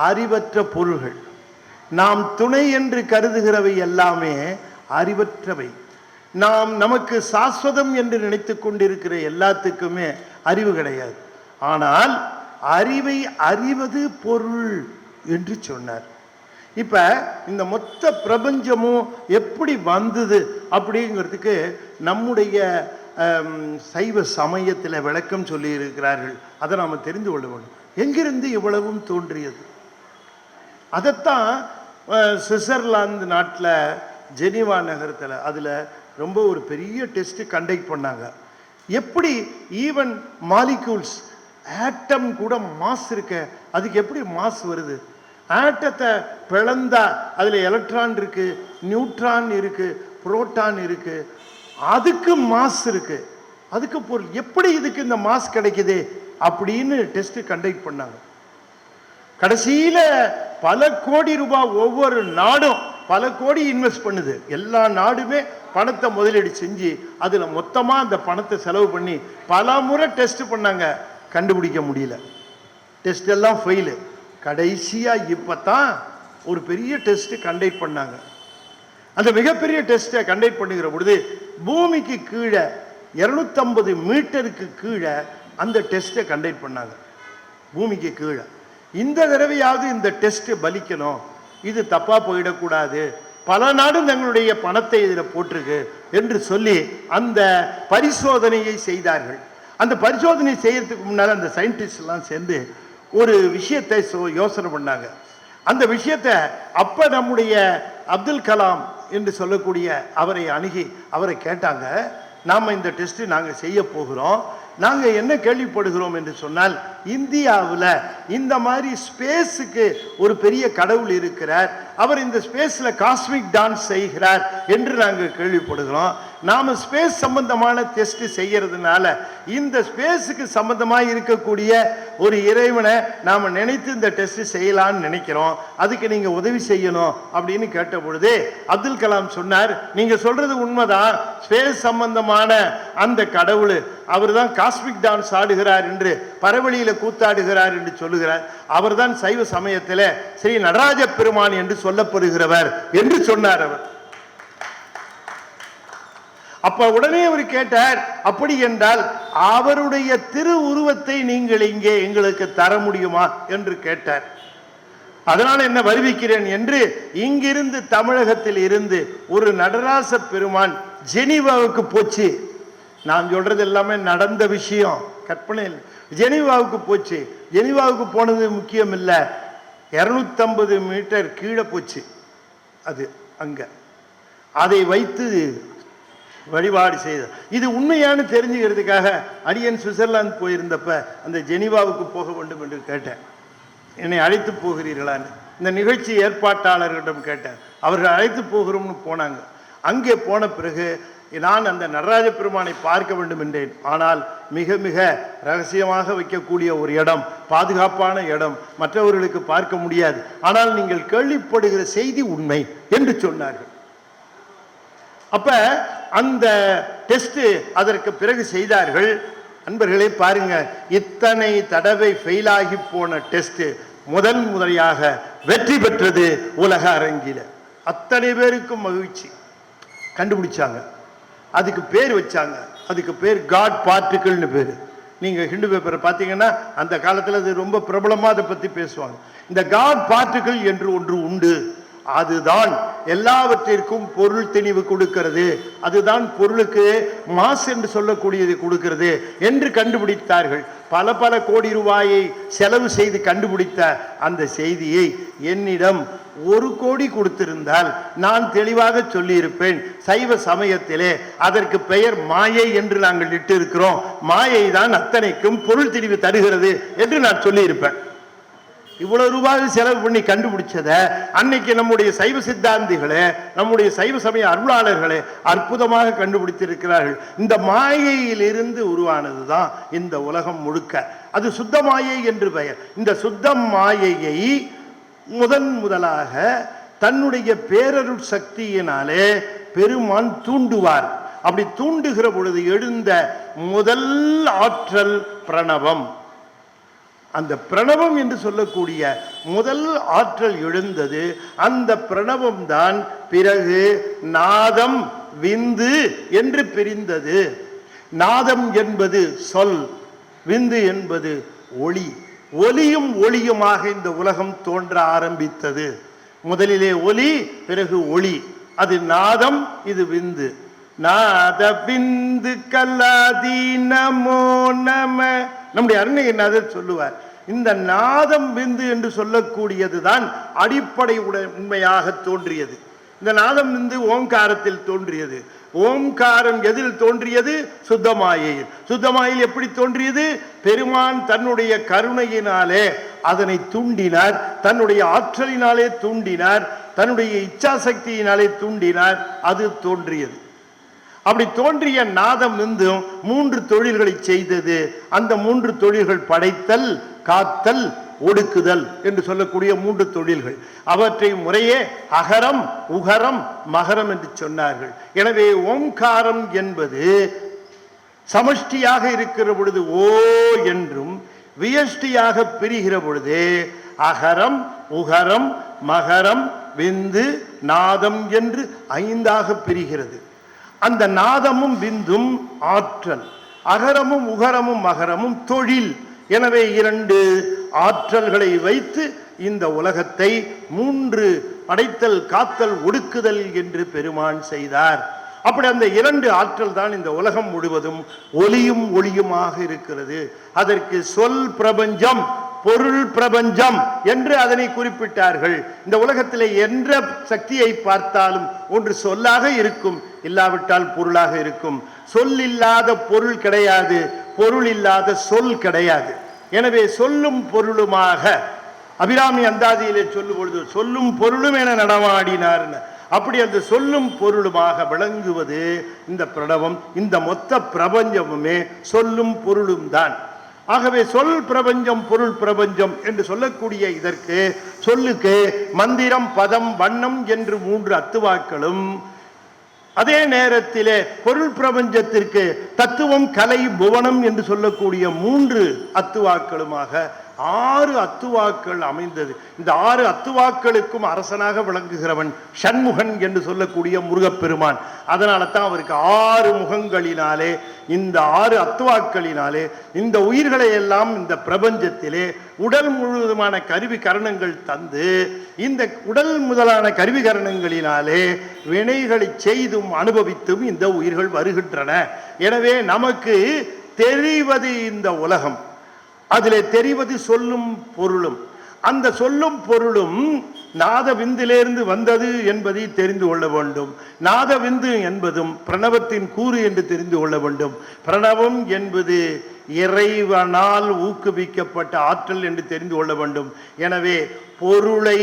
அறிவற்ற பொருள்கள். நாம் துணை என்று கருதுகிறவை எல்லாமே அறிவற்றவை. நாம் நமக்கு சாஸ்வதம் என்று நினைத்து கொண்டிருக்கிற எல்லாத்துக்குமே அறிவு கிடையாது. ஆனால் அறிவை அறிவது பொருள் என்று சொன்னார். இப்ப இந்த மொத்த பிரபஞ்சமும் எப்படி வந்தது அப்படிங்கிறதுக்கு நம்முடைய சைவ சமயத்தில் விளக்கம் சொல்லி இருக்கிறார்கள். அதை நாம் தெரிந்து கொள்ள வேண்டும். எங்கிருந்து இவ்வளவும் தோன்றியது? அதைத்தான் சுவிட்சர்லாந்து நாட்டில் ஜெனீவா நகரத்தில் அதில் ரொம்ப ஒரு பெரிய டெஸ்ட் கண்டக்ட் பண்ணாங்க. எப்படி ஈவன் மாலிக்யூல்ஸ், ஆட்டம் கூட மாஸ் இருக்க, அதுக்கு எப்படி மாஸ் வருது? ஆட்டத்தை பிளந்தா அதுல எலக்ட்ரான் இருக்கு, நியூட்ரான் இருக்கு, புரோட்டான் இருக்கு, அதுக்கு மாஸ் இருக்கு, அதுக்கு பொருள். எப்படி இதுக்கு இந்த மாஸ் கிடைக்குது அப்படின்னு டெஸ்ட் கண்டக்ட் பண்ணாங்க. கடைசியில பல கோடி ரூபாய் ஒவ்வொரு நாடும் பல கோடி இன்வெஸ்ட் பண்ணுது. எல்லா நாடுமே பணத்தை முதலீடு செஞ்சு அதுல மொத்தமா அந்த பணத்தை செலவு பண்ணி பல முறை டெஸ்ட் பண்ணாங்க, கண்டுபிடிக்க முடியல. டெஸ்ட் எல்லாம் ஃபெயிலு. கடைசியா இப்பதான் ஒரு பெரிய டெஸ்ட் கண்டக்ட் பண்ணாங்க. அந்த மிகப்பெரிய டெஸ்ட்டை கண்டக்ட் பண்ணுகிற பொழுது பூமிக்கு கீழே 250 மீட்டருக்கு கீழே அந்த டெஸ்ட்டை கண்டக்ட் பண்ணாங்க. பூமிக்கு கீழே இந்த தடவையாவது இந்த டெஸ்ட் பலிக்கணும், இது தப்பா போயிடக்கூடாது, பல நாடும் தங்களுடைய பணத்தை இதில் போட்டிருக்கு என்று சொல்லி அந்த பரிசோதனையை செய்தார்கள். அந்த பரிசோதனை செய்யறதுக்கு முன்னால் அந்த சயின்டிஸ்ட் எல்லாம் சேர்ந்து ஒரு விஷயத்தை யோசனை பண்ணாங்க. அந்த விஷயத்தை அப்ப நம்முடைய அப்துல் கலாம் என்று சொல்லக்கூடிய அவரை அணுகி அவரை கேட்டாங்க, நாம இந்த டெஸ்ட் நாங்க செய்ய போகிறோம், நாங்க என்ன கேள்விப்படுகிறோம் என்று சொன்னால் இந்தியாவில் இந்த மாதிரி ஸ்பேஸுக்கு ஒரு பெரிய கடவுள் இருக்கிறார், அவர் இந்த ஸ்பேஸ்ல காஸ்மிக் டான்ஸ் செய்கிறார் என்று நாங்கள் கேள்விப்படுகிறோம். நாம ஸ்பேஸ் சம்பந்தமான டெஸ்ட் செய்யறதுனால இந்த ஸ்பேஸுக்கு சம்பந்தமாக இருக்கக்கூடிய ஒரு இறைவனை நாம நினைத்து இந்த டெஸ்ட் செய்யலாம்னு நினைக்கிறோம், அதுக்கு நீங்க உதவி செய்யணும் அப்படின்னு கேட்ட பொழுது அப்துல் கலாம் சொன்னார், நீங்க சொல்றது உண்மைதான், ஸ்பேஸ் சம்பந்தமான அந்த கடவுள் அவர் தான் காஸ்மிக் டான்ஸ் ஆடுகிறார் என்று பரவழியில கூத்தாடுகிறார் என்று சொல்லுகிறார், அவர் தான் சைவ சமயத்தில் ஸ்ரீ நடராஜ பெருமான் என்று சொல்லப்படுகிறவர் என்று சொன்னார் அவர். அப்ப உடனே அவர் கேட்டார், அப்படி என்றால் அவருடைய திரு உருவத்தை நீங்கள் இங்கே எங்களுக்கு தர முடியுமா என்று கேட்டார். அதனால என்ன வருவிக்கிறேன் என்று இங்கிருந்து தமிழகத்தில் இருந்து ஒரு நடராச பெருமான் ஜெனீவாவுக்கு போச்சு. நான் சொல்றது எல்லாமே நடந்த விஷயம், கற்பனை. ஜெனீவாவுக்கு போச்சு. ஜெனீவாவுக்கு போனது முக்கியம் இல்லை, 250 மீட்டர் கீழே போச்சு அது. அங்க அதை வைத்து வழிபாடு செய்தார். இது உண்மையானு தெரிஞ்சுக்கிறதுக்காக அடியன் சுவிட்சர்லாந்து போயிருந்தப்ப அந்த ஜெனீவாவுக்கு போக வேண்டும் என்று கேட்டேன். என்னை அழைத்து போகிறீர்களான்னு இந்த நிகழ்ச்சி ஏற்பாட்டாளர்களிடம் கேட்டேன். அவர்கள் அழைத்து போகிறோம்னு போனாங்க. அங்கே போன பிறகு நான் அந்த நடராஜ பெருமானை பார்க்க வேண்டும் என்றேன். ஆனால் மிக மிக ரகசியமாக வைக்கக்கூடிய ஒரு இடம், பாதுகாப்பான இடம், மற்றவர்களுக்கு பார்க்க முடியாது. ஆனால் நீங்கள் கேள்விப்படுகிற செய்தி உண்மை என்று சொன்னார்கள். அப்ப அந்த டெஸ்ட் அதற்கு பிறகு செய்தார்கள். அன்பர்களே பாருங்க, இத்தனை தடவை ஃபெயில் ஆகி போன டெஸ்ட் முதல் முறையாக வெற்றி பெற்றது உலக அரங்கில. அத்தனை பேருக்கும் மகிழ்ச்சி. கண்டுபிடிச்சாங்க, அதுக்கு பேர் வச்சாங்க. அதுக்கு பேர் காட் பார்ட்டிகிள்னு பேர். நீங்க ஹிந்து பேப்பரை பார்த்தீங்கன்னா அந்த காலத்தில் அது ரொம்ப பிரபலமாக அதை பற்றி பேசுவாங்க. இந்த காட் பார்ட்டிகிள் என்று ஒன்று உண்டு. அதுதான் எல்லாவற்றிற்கும் பொருள் திணிவு கொடுக்கிறது. அதுதான் பொருளுக்கு மாஸ் என்று சொல்லக்கூடியது கொடுக்கிறது என்று கண்டுபிடித்தார்கள். பல பல கோடி ரூபாயை செலவு செய்து கண்டுபிடித்த அந்த செய்தியை என்னிடம் 1 கோடி கொடுத்திருந்தால் நான் தெளிவாக சொல்லியிருப்பேன். சைவ சமயத்திலே அதற்கு பெயர் மாயை என்று நாங்கள் இட்டிருக்கிறோம். மாயை தான் அத்தனைக்கும் பொருள் திணிவு தருகிறது என்று நான் சொல்லியிருப்பேன். இவ்வளவு ரூபாய் செலவு பண்ணி கண்டுபிடிச்சத அன்னைக்கு நம்முடைய சைவ சித்தாந்திகளே, நம்முடைய சைவ சமய அருளாளர்களே அற்புதமாக கண்டுபிடித்திருக்கிறார்கள். இந்த மாயையிலிருந்து உருவானது தான் இந்த உலகம் முழுக்க. அது சுத்த மாயை என்று பெயர். இந்த சுத்த மாயையை முதலாக தன்னுடைய பேரருள் சக்தியினாலே பெருமான் தூண்டுவார். அப்படி தூண்டுகிற பொழுது எழுந்த முதல் ஆற்றல் பிரணவம். அந்த பிரணவம் என்று சொல்லக்கூடிய முதல் ஆற்றல் எழுந்தது. அந்த பிரணவம் தான் பிறகு நாதம் விந்து என்று பிரிந்தது. நாதம் என்பது சொல், விந்து என்பது ஒளி. ஒலியும் ஒளியுமாக இந்த உலகம் தோன்ற ஆரம்பித்தது. முதலிலே ஒலி, பிறகு ஒளி. அது நாதம், இது விந்து. நாத விந்து கல்லாதி நமோ நம. நம்முடைய அருணகிரிநாதர் சொல்லுவார், இந்த நாதம் விந்து என்று சொல்லக்கூடியதுதான் அடிப்படை உண்மையாக தோன்றியது. இந்த நாதம் விந்து ஓம்காரத்தில் தோன்றியது. ஓம்காரம் எதில் தோன்றியது? சுத்தமாயையில். சுத்தமாயில் எப்படி தோன்றியது? பெருமான் தன்னுடைய கருணையினாலே அதனை தூண்டினார், தன்னுடைய ஆற்றலினாலே தூண்டினார், தன்னுடைய இச்சாசக்தியினாலே தூண்டினார், அது தோன்றியது. அப்படி தோன்றிய நாதம் இருந்தும் 3 தொழில்களை செய்தது. அந்த 3 தொழில்கள் படைத்தல், காத்தல், ஒடுக்குதல் என்று சொல்லக்கூடிய 3 தொழில்கள். அவற்றை முறையே அகரம், உகரம், மகரம் என்று சொன்னார்கள். எனவே ஓம்காரம் என்பது சமஷ்டியாக இருக்கிற பொழுது ஓ என்றும், வியஷ்டியாக பிரிகிற பொழுது அகரம், உகரம், மகரம், விந்து, நாதம் என்று 5ஆக பிரிகிறது. அந்த நாதமும் விந்தும் ஆற்றல், அகரமும் உகரமும் மகரமும் தொழில். எனவே 2 ஆற்றல்களை வைத்து இந்த உலகத்தை 3 படைத்தல், காத்தல், ஒடுக்குதல் என்று பெருமான் செய்தார். அப்படி அந்த 2 ஆற்றல் தான் இந்த உலகம் முழுவதும் ஒலியும் ஒளியுமாக இருக்கிறது. அதற்கு சொல் பிரபஞ்சம், பொருள் பிரபஞ்சம் என்று அதனை குறிப்பிட்டார்கள். இந்த உலகத்தில் என்ற சக்தியை பார்த்தாலும் ஒன்று சொல்லாக இருக்கும், இல்லாவிட்டால் பொருளாக இருக்கும். சொல் இல்லாத பொருள் கிடையாது, பொருள் இல்லாத சொல் கிடையாது. எனவே சொல்லும் பொருளுமாக அபிராமி அந்தாதியிலே சொல்லும் பொழுது சொல்லும் பொருளும் என நடமாடினார். அப்படி அந்த சொல்லும் பொருளுமாக விளங்குவது இந்த பிரணவம். இந்த மொத்த பிரபஞ்சமுமே சொல்லும் பொருளும் தான். ஆகவே சொல் பிரபஞ்சம், பொருள் பிரபஞ்சம் என்று சொல்லக்கூடிய இதற்கு சொல்லுக்கு மந்திரம், பதம், வண்ணம் என்று 3 அத்துவாக்களும், அதே நேரத்திலே பொருள் பிரபஞ்சத்திற்கு தத்துவம், கலை, புவனம் என்று சொல்லக்கூடிய 3 அத்துவாக்களுமாக 6 அத்துவாக்கள் அமைந்தது. இந்த 6 அத்துவாக்களுக்கும் அரசனாக விளங்குகிறவன் ஷண்முகன் என்று சொல்லக்கூடிய முருகப்பெருமான். அதனால தான் அவருக்கு 6 முகங்களினாலே, இந்த 6 அத்துவாக்களினாலே இந்த உயிர்களை எல்லாம் இந்த பிரபஞ்சத்திலே உடல் முழுவதுமான கருவி கரணங்கள் தந்து, இந்த உடல் முதலான கருவி கரணங்களினாலே வினைகளை செய்தும் அனுபவித்தும் இந்த உயிர்கள் வருகின்றன. எனவே நமக்கு தெரிவது இந்த உலகம், அதிலே தெரிவது சொல்லும் பொருளும். அந்த சொல்லும் பொருளும் நாத விந்திலிருந்து வந்தது என்பதை தெரிந்து கொள்ள வேண்டும். நாத விந்து என்பதும் பிரணவத்தின் கூறு என்று தெரிந்து கொள்ள வேண்டும். பிரணவம் என்பது இறைவனால் ஊக்குவிக்கப்பட்ட ஆற்றல் என்று தெரிந்து கொள்ள வேண்டும். எனவே பொருளை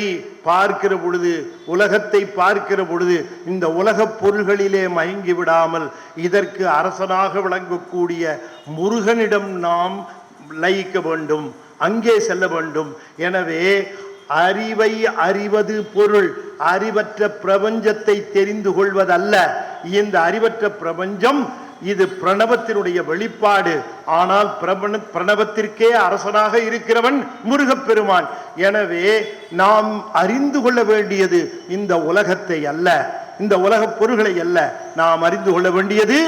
பார்க்கிற பொழுது, உலகத்தை பார்க்கிற பொழுது இந்த உலகப் பொருள்களிலே மயங்கி விடாமல் இதற்கு அரசனாக விளங்கக்கூடிய முருகனிடம் நாம் லயிக்க வேண்டும், அங்கே செல்ல வேண்டும். எனவே அறிவை அறிவது பொருள், அறிவற்ற பிரபஞ்சத்தை தெரிந்து கொள்வதல்ல. இந்த அறிவற்ற பிரபஞ்சம் இது பிரணவத்தினுடைய வெளிப்பாடு. ஆனால் பிரணவத்திற்கே அரசனாக இருக்கிறவன் முருகப்பெருமான். எனவே நாம் அறிந்து கொள்ள வேண்டியது இந்த உலகத்தை அல்ல, இந்த உலக பொருள்களை அல்ல. நாம் அறிந்து கொள்ள வேண்டியது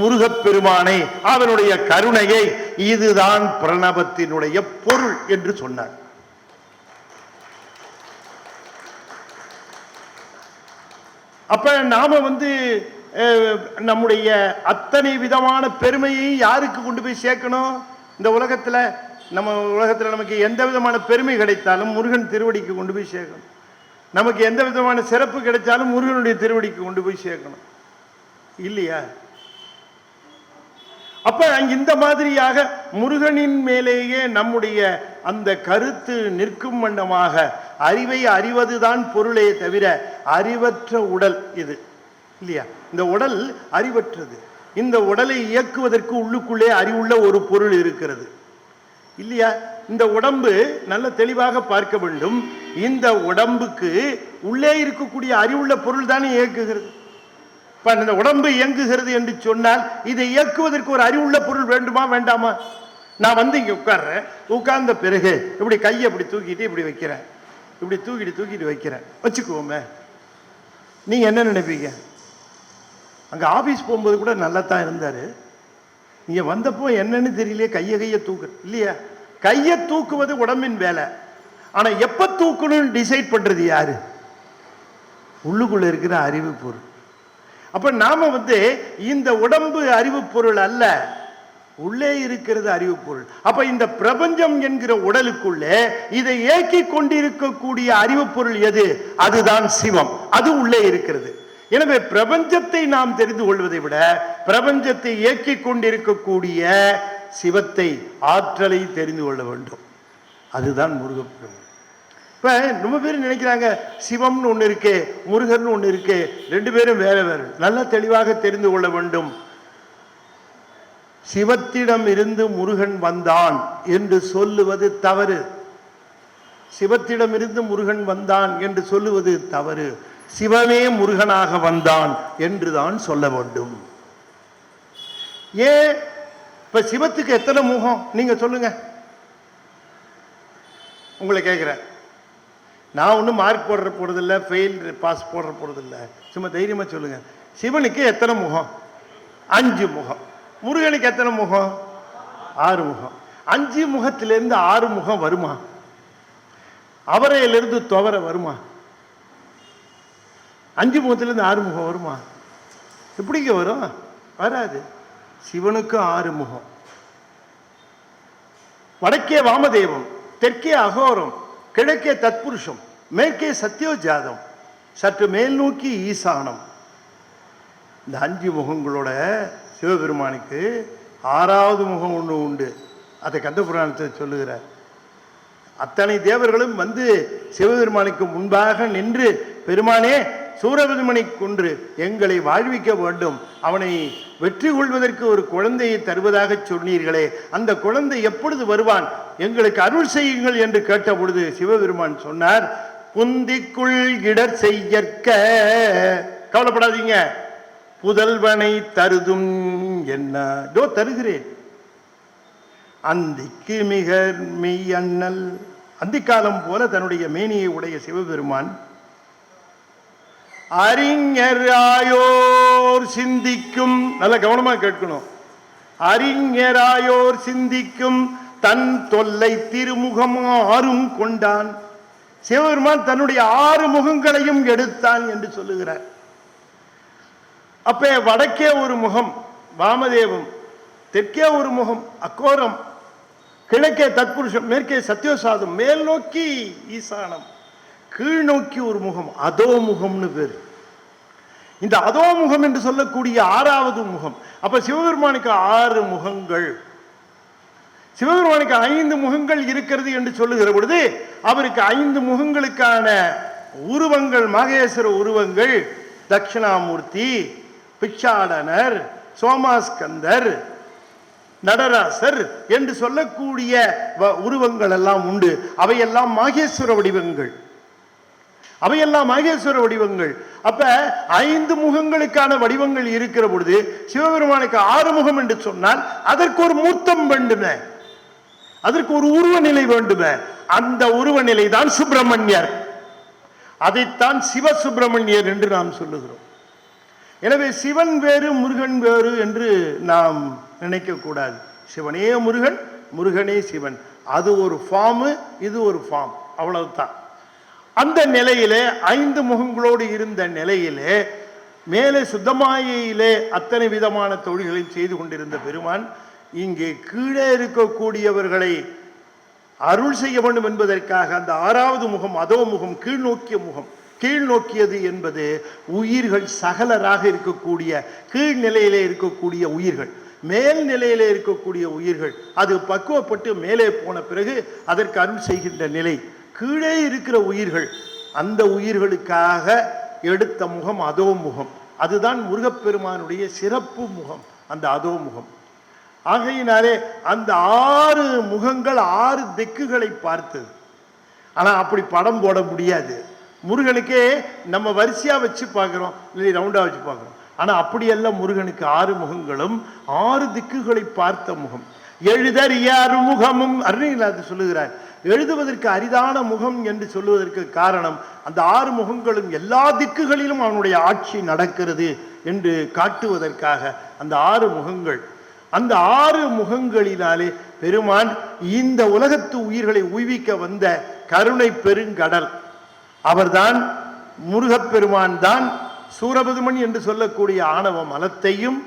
முருகப்பெருமானை, அவனுடைய கருணையை. இதுதான் பிரணவத்தினுடைய பொருள் என்று சொன்னார். அப்ப நாம நம்முடைய அத்தனை விதமான பெருமையை யாருக்கு கொண்டு போய் சேர்க்கணும்? இந்த உலகத்துல நமக்கு எந்த விதமான பெருமை கிடைத்தாலும் முருகன் திருவடிக்கு கொண்டு போய் சேர்க்கணும். நமக்கு எந்த விதமான சிறப்பு கிடைச்சாலும் முருகனுடைய திருவடிக்கு கொண்டு போய் சேர்க்கணும், இல்லையா? அப்ப இந்த மாதிரியாக முருகனின் மேலேயே நம்முடைய அந்த கருத்து நிற்கும் வண்ணமாக அறிவை அறிவதுதான் பொருளே தவிர அறிவற்ற உடல் இது, இல்லையா? இந்த உடல் அறிவற்றது. இந்த உடலை இயக்குவதற்கு உள்ளுக்குள்ளே அறிவுள்ள ஒரு பொருள் இருக்கிறது, இல்லையா? இந்த உடம்பு நல்ல தெளிவாக பார்க்க வேண்டும். இந்த உடம்புக்கு உள்ளே இருக்கக்கூடிய அறிவுள்ள பொருள் தானே இயக்குகிறது. இப்ப இந்த உடம்பு இயங்குகிறது என்று சொன்னால் இதை இயக்குவதற்கு ஒரு அறிவுள்ள பொருள் வேண்டுமா வேண்டாமா? நான் இங்க உட்கார்றேன், உட்கார்ந்த பிறகு இப்படி கையை இப்படி தூக்கிட்டு இப்படி வைக்கிறேன், இப்படி தூக்கிட்டு வைக்கிறேன் வச்சுக்குவோமே. நீங்க என்ன நினைப்பீங்க? அங்க ஆபீஸ் போகும்போது கூட நல்லா தான் இருந்தாரு, இங்க வந்தப்போ என்னன்னு தெரியலையே, கையை தூக்கு, இல்லையா? கையை தூக்குவது உடம்பின் வேலை. ஆனா எப்ப தூக்கணும்னு டிசைட் பண்றது யாரு? உள்ளுக்குள்ள இருக்கிற அறிவு பொருள். அப்ப நாம இந்த உடம்பு அறிவு பொருள் அல்ல, உள்ளே இருக்கிறது அறிவு பொருள். அப்ப இந்த பிரபஞ்சம் என்கிற உடலுக்குள்ளே இதை இயக்கி கொண்டிருக்கக்கூடிய அறிவு பொருள் எது? அதுதான் சிவம். அது உள்ளே இருக்கிறது. எனவே பிரபஞ்சத்தை நாம் தெரிந்து கொள்வதை விட பிரபஞ்சத்தை இயக்கி கொண்டிருக்கக்கூடிய சிவத்தை, ஆற்றலை தெரிந்து கொள்ள வேண்டும். அதுதான் முருகப்பெருமான். இப்ப ரொம்ப பேர் நினைக்கிறாங்க சிவம்னு ஒண்ணு இருக்கு, முருகன் ஒண்ணு இருக்கு, ரெண்டு பேரும் வேற வேற. நல்லா தெளிவாக தெரிந்து கொள்ள வேண்டும். சிவத்திடம் இருந்து முருகன் வந்தான் என்று சொல்லுவது தவறு. சிவத்திடம் இருந்து முருகன் வந்தான் என்று சொல்லுவது தவறு. சிவமே முருகனாக வந்தான் என்றுதான் சொல்ல வேண்டும். ஏன்? இப்ப சிவத்துக்கு எத்தனை முகம் நீங்க சொல்லுங்க, உங்களை கேட்கிறேன். நான் ஒன்றும் மார்க் போடுற போறதில்லை, ஃபெயில் பாஸ் போடுற போறதில்லை, சும்மா தைரியமா சொல்லுங்க. சிவனுக்கு எத்தனை முகம்? 5 முகம். முருகனுக்கு எத்தனை முகம்? 6 முகம். 5 முகத்திலிருந்து 6 முகம் வருமா? அவரையிலிருந்து துவர வருமா? 5 முகத்திலிருந்து 6 முகம் வருமா? எப்படிங்க வரும்? வராது. சிவனுக்கு 6 முகம். வடக்கே வாமதேவம், தெற்கே அகோரம், கிழக்கே தத்புருஷம், மேற்கே சத்யோஜாதம், சற்று மேல் நோக்கி ஈசானம். இந்த 5 முகங்களோட சிவபெருமானுக்கு 6வது முகம் ஒன்று உண்டு. அதை கந்தபுராணத்தை சொல்லுகிறார். அத்தனை தேவர்களும் சிவபெருமானுக்கு முன்பாக நின்று, பெருமானே சூரபதுமனை கொன்று எங்களை வாழ்விக்க வேண்டும், அவனை வெற்றி கொள்வதற்கு ஒரு குழந்தையை தருவதாக சொன்னீர்களே, அந்த குழந்தை எப்பொழுது வருவான், எங்களுக்கு அருள் செய்யுங்கள் என்று கேட்ட பொழுது சிவபெருமான் சொன்னார், புந்திக்குள் இடர் செய்யற்க, கவலைப்படாதீங்க, புதல்வனை தருதும் என்ன தருகிறேன். அந்திக்கு மிக மெய் அண்ணல், அந்திக்காலம் போல தன்னுடைய மேனியை உடைய சிவபெருமான் அறிஞராயோர் சிந்திக்கும், நல்ல கவனமா கேட்கணும், அறிஞராயோர் சிந்திக்கும் தன் தொல்லை திருமுகம் 6ம் கொண்டான். சிவபெருமான் தன்னுடைய 6 முகங்களையும் எடுத்தான் என்று சொல்லுகிறார். அப்ப வடக்கே ஒரு முகம் வாமதேவம், தெற்கே ஒரு முகம் அக்கோரம், கிழக்கே தத்புருஷம், மேற்கே சத்யோசாதம், மேல் நோக்கி ஈசானம், கீழ் நோக்கி ஒரு முகம், அதோ முகம்னு பேர். இந்த அதோ முகம் என்று சொல்லக்கூடிய 6வது முகம். அப்ப சிவபெருமானுக்கு 6 முகங்கள், சிவபெருமானுக்கு 5 முகங்கள் இருக்கிறது என்று சொல்லுகிற பொழுது அவருக்கு 5 முகங்களுக்கான உருவங்கள், மகேஸ்வர உருவங்கள், தட்சிணாமூர்த்தி, பிச்சாடனர், சோமாஸ்கந்தர், நடராசர் என்று சொல்லக்கூடிய உருவங்கள் எல்லாம் உண்டு. அவையெல்லாம் மகேஸ்வர வடிவங்கள், அவையெல்லாம் மகேஸ்வர வடிவங்கள். அப்ப 5 முகங்களுக்கான வடிவங்கள் இருக்கிற பொழுது சிவபெருமானுக்கு 6 முகம் என்று சொன்னால் அதற்கு ஒரு மூர்த்தம் வேண்டுமே, அதற்கு ஒரு உருவ நிலை வேண்டுமே. அந்த உருவ நிலை தான் சுப்பிரமணியர். அதைத்தான் சிவசுப்பிரமணியர் என்று நாம் சொல்லுகிறோம். எனவே சிவன் வேறு முருகன் வேறு என்று நாம் நினைக்க கூடாது. சிவனே முருகன், முருகனே சிவன். அது ஒரு ஃபார்ம், இது ஒரு ஃபார்ம், அவ்வளவுதான். அந்த நிலையிலே 5 முகங்களோடு இருந்த நிலையிலே மேலே சுத்தமாயிலே அத்தனை விதமான தொழில்களை செய்து கொண்டிருந்த பெருமான் இங்கே கீழே இருக்கக்கூடியவர்களை அருள் செய்ய வேண்டும் என்பதற்காக அந்த 6வது முகம், அதோ முகம், கீழ் நோக்கிய முகம். கீழ் நோக்கியது என்பது உயிர்கள் சகலராக இருக்கக்கூடிய கீழ் நிலையிலே இருக்கக்கூடிய உயிர்கள், மேல் நிலையிலே இருக்கக்கூடிய உயிர்கள். அது பக்குவப்பட்டு மேலே போன பிறகு அதற்கு அருள் செய்கின்ற நிலை. கீழே இருக்கிற உயிர்கள், அந்த உயிர்களுக்காக எடுத்த முகம் அதோ முகம். அதுதான் முருகப்பெருமானுடைய சிறப்பு முகம், அந்த அதோ முகம். ஆகையினாலே அந்த 6 முகங்கள் 6 திக்குகளை பார்த்தது. ஆனால் அப்படி படம் போட முடியாது. முருகனுக்கே நம்ம வரிசையா வச்சு பார்க்குறோம், இல்லை ரவுண்டா வச்சு பார்க்குறோம். ஆனால் அப்படியெல்லாம் முருகனுக்கு 6 முகங்களும் 6 திக்குகளை பார்த்த முகம். எழுதறிய அருமுகமும் அருணகிரிநாதர் சொல்லுகிறார். எழுதுவதற்கு அரிதான முகம் என்று சொல்லுவதற்கு காரணம் அந்த 6 முகங்களும் எல்லா திக்குகளிலும் அவனுடைய ஆட்சி நடக்கிறது என்று காட்டுவதற்காக அந்த 6 முகங்கள். அந்த 6 முகங்களினாலே பெருமான் இந்த உலகத்து உயிர்களை உய்விக்க வந்த கருணை பெருங்கடல். அவர்தான் முருகப்பெருமான் தான் சூரபதுமன் என்று சொல்லக்கூடிய ஆணவ மலத்தையும்,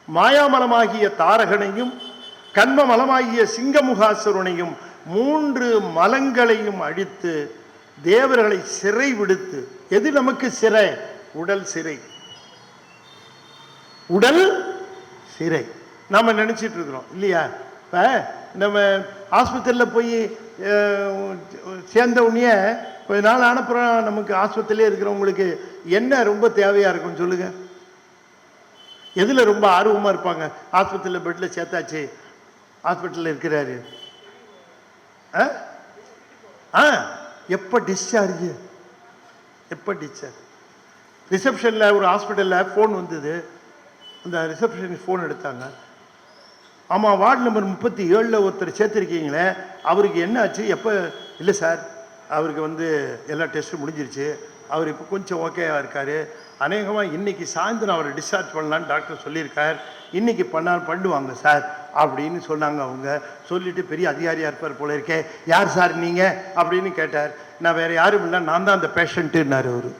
மாயாமலமாகிய தாரகனையும், கண்ம மலமாகிய சிங்கமுகாசுரனையும் 3 மலங்களையும் அழித்து தேவர்களை சிறை விடுத்து. எது நமக்கு சிறை? உடல் சிறை, உடல் சிறை. நாம நினைச்சிட்டு இருக்கிறோம் இல்லையா? இப்ப நம்ம ஆஸ்பத்திரியில் போய் சேர்ந்த உடனே கொஞ்ச நாள் அனுப்புறோம். நமக்கு ஆஸ்பத்திரியிலே இருக்கிறவங்களுக்கு என்ன ரொம்ப தேவையா இருக்கும் சொல்லுங்க? எதுல ரொம்ப ஆர்வமா இருப்பாங்க? ஆஸ்பத்திரியில் பெட்ல சேர்த்தாச்சு, ஹாஸ்பிட்டலில் இருக்கிறாரு, எப்போ டிஸ்சார்ஜ், எப்போ டிஸ்சார்ஜ்? ரிசப்ஷனில் ஒரு ஹாஸ்பிட்டலில் ஃபோன் வந்தது. அந்த ரிசப்ஷனுக்கு ஃபோன் எடுத்தாங்க. ஆமாம், வார்டு நம்பர் 37 ஒருத்தர் சேர்த்துருக்கீங்களே, அவருக்கு என்ன ஆச்சு, எப்போ? இல்லை சார், அவருக்கு எல்லா டெஸ்ட்டும் முடிஞ்சிருச்சு, அவர் இப்போ கொஞ்சம் ஓகேவாக இருக்கார், அநேகமாக இன்றைக்கி சாயந்தரம் அவரை டிஸ்சார்ஜ் பண்ணலான்னு டாக்டர் சொல்லியிருக்கார், இன்றைக்கி பண்ணுவாங்க சார் அப்படின்னு சொன்னாங்க. அவங்க சொல்லிவிட்டு பெரிய அதிகாரியாக இருப்பார் போல இருக்கே, யார் சார் நீங்கள் அப்படின்னு கேட்டார். நான் வேறு யாரும் இல்லை, நான் தான் அந்த பேஷண்ட்டுன்னார் அவர்.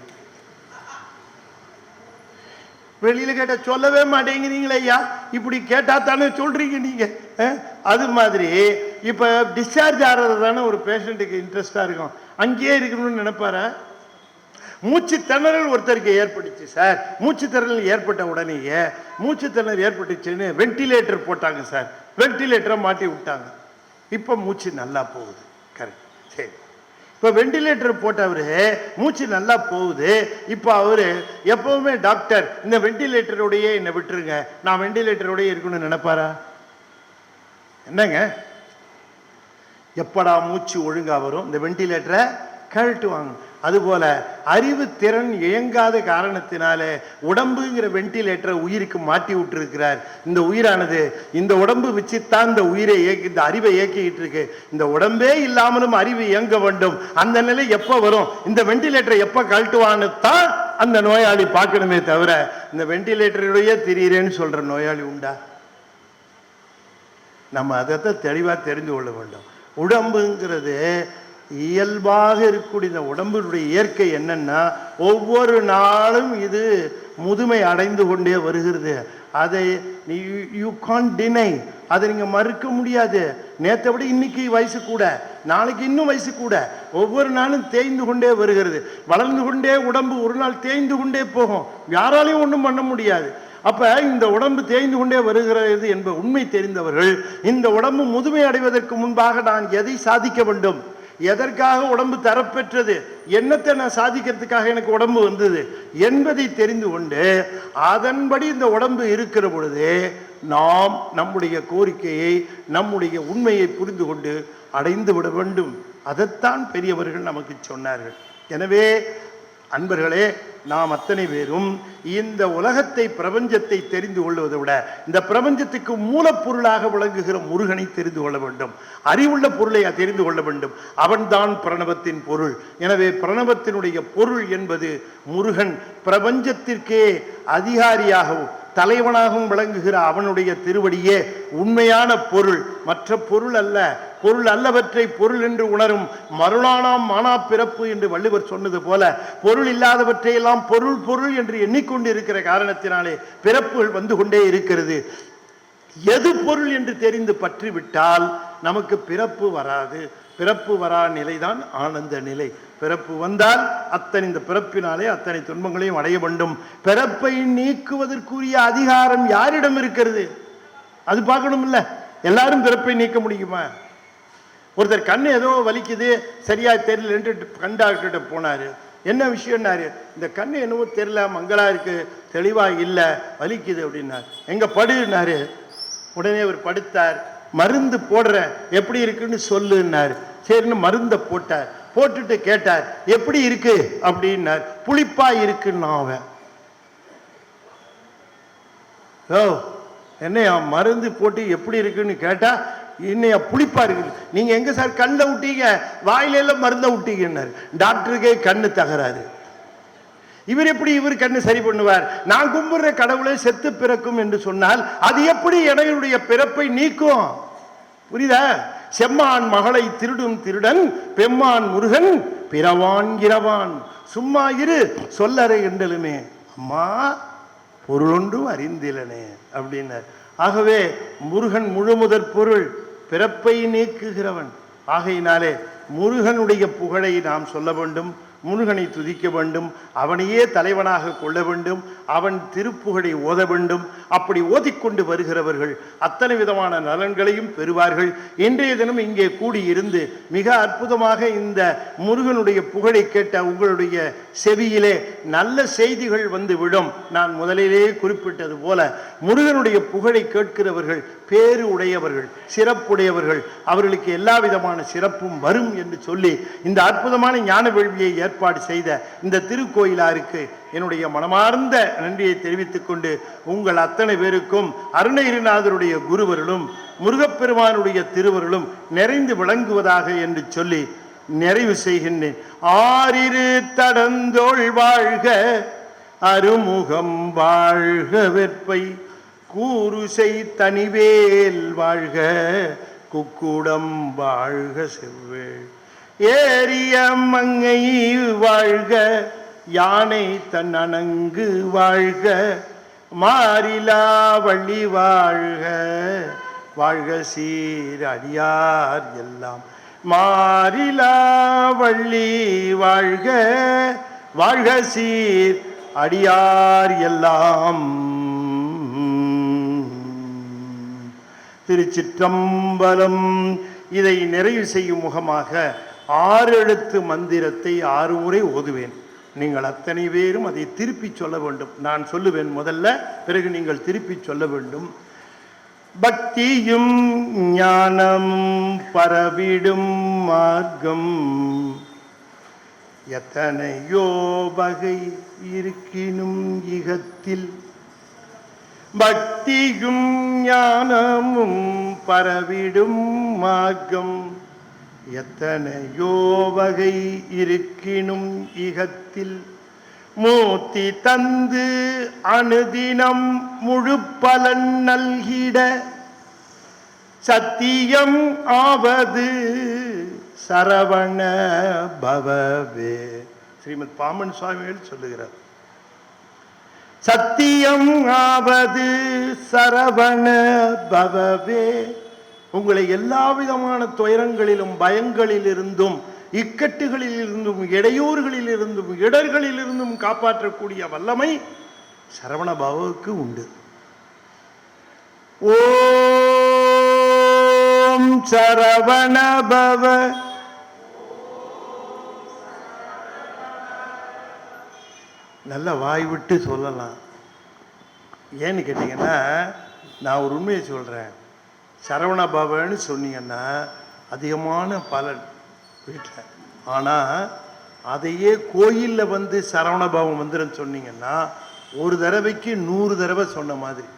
வெளியில் கேட்டால் சொல்லவே மாட்டேங்கிறீங்களே ஐயா, இப்படி கேட்டால் தானே சொல்கிறீங்க நீங்கள். அது மாதிரி இப்போ டிஸ்சார்ஜ் ஆகிறது தானே ஒரு பேஷண்ட்டுக்கு இன்ட்ரெஸ்டாக இருக்கும், அங்கேயே இருக்கணும்னு நினைப்பாரு. மூச்சு திணறல் ஒருத்தருக்கு ஏற்பட்டுச்சு சார். மூச்சு திணறல் ஏற்பட்ட உடனேயே மூச்சு திணறல் ஏற்பட்டுச்சுன்னு வென்டிலேட்டர் போட்டாங்க சார். வென்டிலேட்டரை மாட்டி விட்டாங்க. இப்போ மூச்சு நல்லா போகுது. கரெக்ட், சரி. இப்போ வென்டிலேட்டர் போட்டவர் மூச்சு நல்லா போகுது. இப்போ அவர் எப்பவுமே டாக்டர் இந்த வென்டிலேட்டரோடையே என்னை விட்டுருங்க, நான் வென்டிலேட்டரோடையே இருக்கணும்னு நினைப்பாரா? என்னங்க, எப்படா மூச்சு ஒழுங்கா வரும், இந்த வென்டிலேட்டரை கழட்டுவாங்க. அதுபோல அறிவு திறன் இயங்காத காரணத்தினாலே உடம்புங்கிற வென்டிலேட்டரை உயிருக்கு மாட்டி விட்டுருக்கிறார். இந்த உயிரானது இந்த உடம்பு வச்சுத்தான் இந்த உயிரை இந்த அறிவை இயக்கிட்டு இருக்கு. இந்த உடம்பே இல்லாமலும் அறிவு இயங்க வேண்டும். அந்த நிலை எப்போ வரும், இந்த வென்டிலேட்டரை எப்போ கழட்டுவான்னு தான் அந்த நோயாளி பார்க்கணுமே தவிர இந்த வென்டிலேட்டருடைய திடீரேன்னு சொல்ற நோயாளி உண்டா? நம்ம அதைத்தான் தெளிவாக தெரிந்து கொள்ள வேண்டும். உடம்புங்கிறது இயல்பாக இருக்கக்கூடிய இந்த உடம்பினுடைய இயற்கை என்னன்னா, ஒவ்வொரு நாளும் இது முதுமை அடைந்து கொண்டே வருகிறது. அதை யூ கான்ட் டினை, அதை நீங்கள் மறுக்க முடியாது. நேற்றை விட இன்னைக்கு வயசு கூட, நாளைக்கு இன்னும் வயசு கூட, ஒவ்வொரு நாளும் தேய்ந்து கொண்டே வருகிறது. வளர்ந்து கொண்டே உடம்பு ஒரு நாள் தேய்ந்து கொண்டே போகும், யாராலையும் ஒன்றும் பண்ண முடியாது. அப்ப இந்த உடம்பு தேய்ந்து கொண்டே வருகிறது என்ப உண்மை தெரிந்தவர்கள் இந்த உடம்பு முதுமை அடைவதற்கு முன்பாக நான் எதை சாதிக்க வேண்டும், எதற்காக உடம்பு தரப்பெற்றது, என்னத்தை நான் சாதிக்கிறதுக்காக எனக்கு உடம்பு வந்தது என்பதை தெரிந்து கொண்டு அதன்படி இந்த உடம்பு இருக்கிற பொழுதே நாம் நம்முடைய கோரிக்கையை, நம்முடைய உண்மையை புரிந்து கொண்டு அடைந்து விட வேண்டும். அதைத்தான் பெரியவர்கள் நமக்கு சொன்னார்கள். எனவே அன்பர்களே, நாம் அத்தனை பேரும் இந்த உலகத்தை, பிரபஞ்சத்தை தெரிந்து கொள்வதை விட இந்த பிரபஞ்சத்துக்கு மூலப்பொருளாக விளங்குகிற முருகனை தெரிந்து கொள்ள வேண்டும். அறிவுள்ள பொருளை தெரிந்து கொள்ள வேண்டும். அவன்தான் பிரணவத்தின் பொருள். எனவே பிரணவத்தினுடைய பொருள் என்பது முருகன். பிரபஞ்சத்திற்கே அதிகாரியாகவும் தலைவனாகவும் விளங்குகிற அவனுடைய திருவடியே உண்மையான பொருள், மற்ற பொருள் அல்ல. பொருள் அல்லவற்றை பொருள் என்று உணரும் மருளானாம் மானா பிறப்பு என்று வள்ளுவர் சொன்னது போல, பொருள் இல்லாதவற்றை எல்லாம் பொருள் பொருள் என்று எண்ணிக்கொண்டிருக்கிற காரணத்தினாலே பிறப்புகள் வந்து கொண்டே இருக்கிறது. எது பொருள் என்று தெரிந்து பற்றிவிட்டால் நமக்கு பிறப்பு வராது. பிறப்பு வரா நிலைதான் ஆனந்த நிலை. பிறப்பு வந்தால் இந்த பிறப்பினாலே அத்தனை துன்பங்களையும் அடைய வேண்டும். பிறப்பை நீக்குவதற்குரிய அதிகாரம் யாரிடம் இருக்கிறது அது பார்க்கணும் இல்ல. எல்லாரும் பிறப்பை நீக்க முடியுமா? ஒருத்தர் கண்ணு ஏதோ வலிக்குது, சரியா தெரியல என்று கண் டாக்டர்கிட்ட போனாரு. என்ன விஷயம்னாரு, இந்த கண்ணு என்னவோ தெரியல, மங்களா இருக்கு, தெளிவா இல்லை, வலிக்குது அப்படின்னாரு. எங்க படுனாரு. உடனே அவர் படுத்தார். மருந்து போடுறேன், எப்படி இருக்குன்னு சொல்லுன்னாரு. சரின்னு மருந்தை போட்டார். போட்டுட்டு கேட்டார், எப்படி இருக்கு அப்படின்னார். புளிப்பா இருக்குன்னு அவன். ஓ என்னையா மருந்து போட்டு எப்படி இருக்குன்னு கேட்டா, இன்னையா புளிப்பா இருக்குது. நீங்க எங்க சார் கண்ணை விட்டீங்க, வாயில எல்லாம் மருந்தை விட்டீங்கன்னாரு. டாக்டருக்கே கண்ணு தகராறு. இவர் எப்படி இவர் கண்ணு சரி பண்ணுவார்? நான் கும்பிடுற கடவுளை செத்து பிறக்கும் என்று சொன்னால் அது எப்படி என்னுடைய பிறப்பை நீக்கும்? புரியுதா? செம்மான் மகளை திருடும் திருடன் பெம்மான் முருகன் பிறவான் இரவான். சும்மா இரு சொல்லறை என்றலுமே அம்மா பொருளொன்றும் அறிந்திலனே அப்படின்னார். ஆகவே முருகன் முழுமுதற் பொருள், பிறப்பை நீக்குகிறவன். ஆகையினாலே முருகனுடைய புகழை நாம் சொல்ல வேண்டும், முருகனை துதிக்க வேண்டும், அவனையே தலைவனாக கொள்ள வேண்டும், அவன் திருப்புகழை ஓத வேண்டும். அப்படி ஓதிக்கொண்டு வருகிறவர்கள் அத்தனை விதமான நலன்களையும் பெறுவார்கள். இன்றைய தினம் இங்கே கூடியிருந்து மிக அற்புதமாக இந்த முருகனுடைய புகழை கேட்ட உங்களுடைய செவியிலே நல்ல செய்திகள் வந்து விடும். நான் முதலிலேயே குறிப்பிட்டது போல முருகனுடைய புகழை கேட்கிறவர்கள் பேரு உடையவர்கள், சிறப்புடையவர்கள், அவர்களுக்கு எல்லா விதமான சிறப்பும் வரும் என்று சொல்லி இந்த அற்புதமான ஞான வேள்வியை ஏற்பாடு செய்த இந்த திருக்கோயிலாருக்கு என்னுடைய மனமார்ந்த நன்றியை தெரிவித்துக் கொண்டு உங்கள் அத்தனை பேருக்கும் அருணகிரிநாதருடைய குருவர்களும் முருகப்பெருமானுடைய திருவர்களும் நிறைந்து விளங்குவதாக என்று சொல்லி நிறைவு செய்கின்றேன். ஆரிரு தடந்தோள் வாழ்க, அருமுகம் வாழ்க, வெற்பை கூறுசை தனிவேல் வாழ்க, குக்குடம் வாழ்க, செவ்வேள் ஏரிய மங்கை வாழ்க, யானை தன் அணங்கு வாழ்க, மாறிலா வள்ளி வாழ்க, வாழ்க சீர் அடியார் எல்லாம், மாறிலா வள்ளி வாழ்க, வாழ்க சீர் அடியார் எல்லாம். திருச்சிற்றம்பலம். இதை நிறைவு செய்யும் முகமாக 6 எழுத்து மந்திரத்தை 6 முறை ஓதுவேன். நீங்கள் அத்தனை பேரும் அதை திருப்பி சொல்ல வேண்டும். நான் சொல்லுவேன் முதல்ல, பிறகு நீங்கள் திருப்பி சொல்ல வேண்டும். பக்தியும் ஞானமும் பரவிடும் மார்க்கம், எத்தனையோ வகை இருக்கினும் இகத்தில், பக்தியும் ஞானமும் பரவிடும் மார்க்கம், எத்தனையோ வகை இருக்கினும் இகத்தில், மூர்த்தி தந்து அனுதினம் முழு பலன் நல்கிட, சத்தியம் ஆவது சரவண பவவே. ஸ்ரீமத் பாமன் சுவாமிகள் சொல்லுகிறார். சத்தியம் ஆவது சரவண பவவே, உங்களை எல்லா விதமான துயரங்களிலும் பயங்களிலிருந்தும் இக்கட்டுகளிலிருந்தும் இடையூறுகளிலிருந்தும் இடர்களிலிருந்தும் காப்பாற்றக்கூடிய வல்லமை சரவண பவவுக்கு உண்டு. ஓம் சரவண பவ. நல்ல வாய் விட்டு சொல்லலாம். ஏன்னு கேட்டீங்கன்னா, நான் ஒரு உண்மையை சொல்றேன். சரவண பவன்னு சொன்னீங்கன்னா அதிகமான பலன் வீட்டில். ஆனால் அதையே கோயிலில் வந்து சரவண பவம் வந்துருன்னு சொன்னீங்கன்னா ஒரு தடவைக்கு 100 தடவை சொன்ன மாதிரி.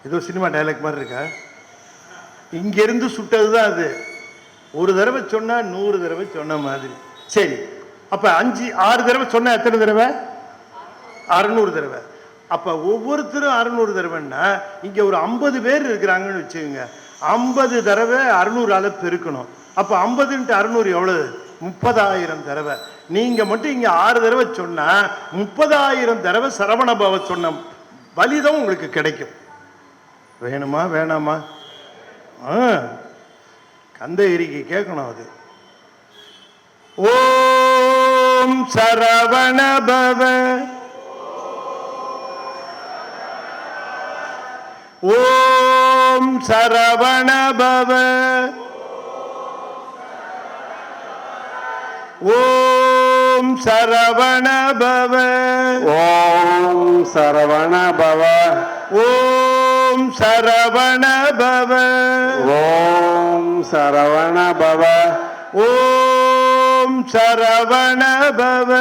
ஏதோ சினிமா டைலாக் மாதிரி இருக்கா? இங்கேருந்து சுட்டது தான் அது. ஒரு தடவை சொன்னால் 100 தடவை சொன்ன மாதிரி. சரி, அப்போ 5-6 தடவை சொன்னால் எத்தனை தடவை? 600 தடவை. அப்போ ஒவ்வொருத்தரும் 600 தடவைன்னா இங்கே ஒரு 50 பேர் இருக்கிறாங்கன்னு வச்சுக்கோங்க. 50 தடவை 600ஆல் பெருக்கணும். அப்போ 50 × 600 எவ்வளவு? 30,000 தடவை. நீங்கள் மட்டும் இங்கே 6 தடவை சொன்னால் 30,000 தடவை சரவண பவ சொன்ன வலிதான் உங்களுக்கு கிடைக்கும். வேணுமா வேணாமா? கந்தகிரிக்கு கேட்கணும் அது. ஓம் சரவண பவ. ஓம் சரவண பவ. ஓம் சரவண பவ. ஓம் சரவண பவ. ஓம் சரவண பவ. ஓம் சரவண பவ. ஓம் சரவண பவ.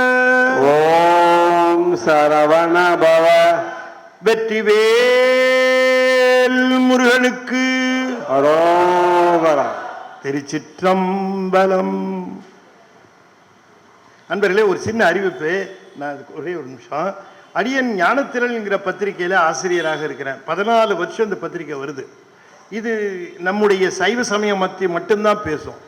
ஓம் சரவண பவ. வெற்றிவேல் முருகனுக்கு அரோகரா. திருச்சிற்றம்பலம். அன்பர்களே, ஒரு சின்ன அறிவிப்பு. நான் ஒரே ஒரு நிமிஷம். அடியன் ஞானத்திரள் என்கிற பத்திரிகையில் ஆசிரியராக இருக்கிறேன். 14 வருஷம் இந்த பத்திரிகை வருது. இது நம்முடைய சைவ சமயம் மத்தி மட்டும்தான் பேசும்.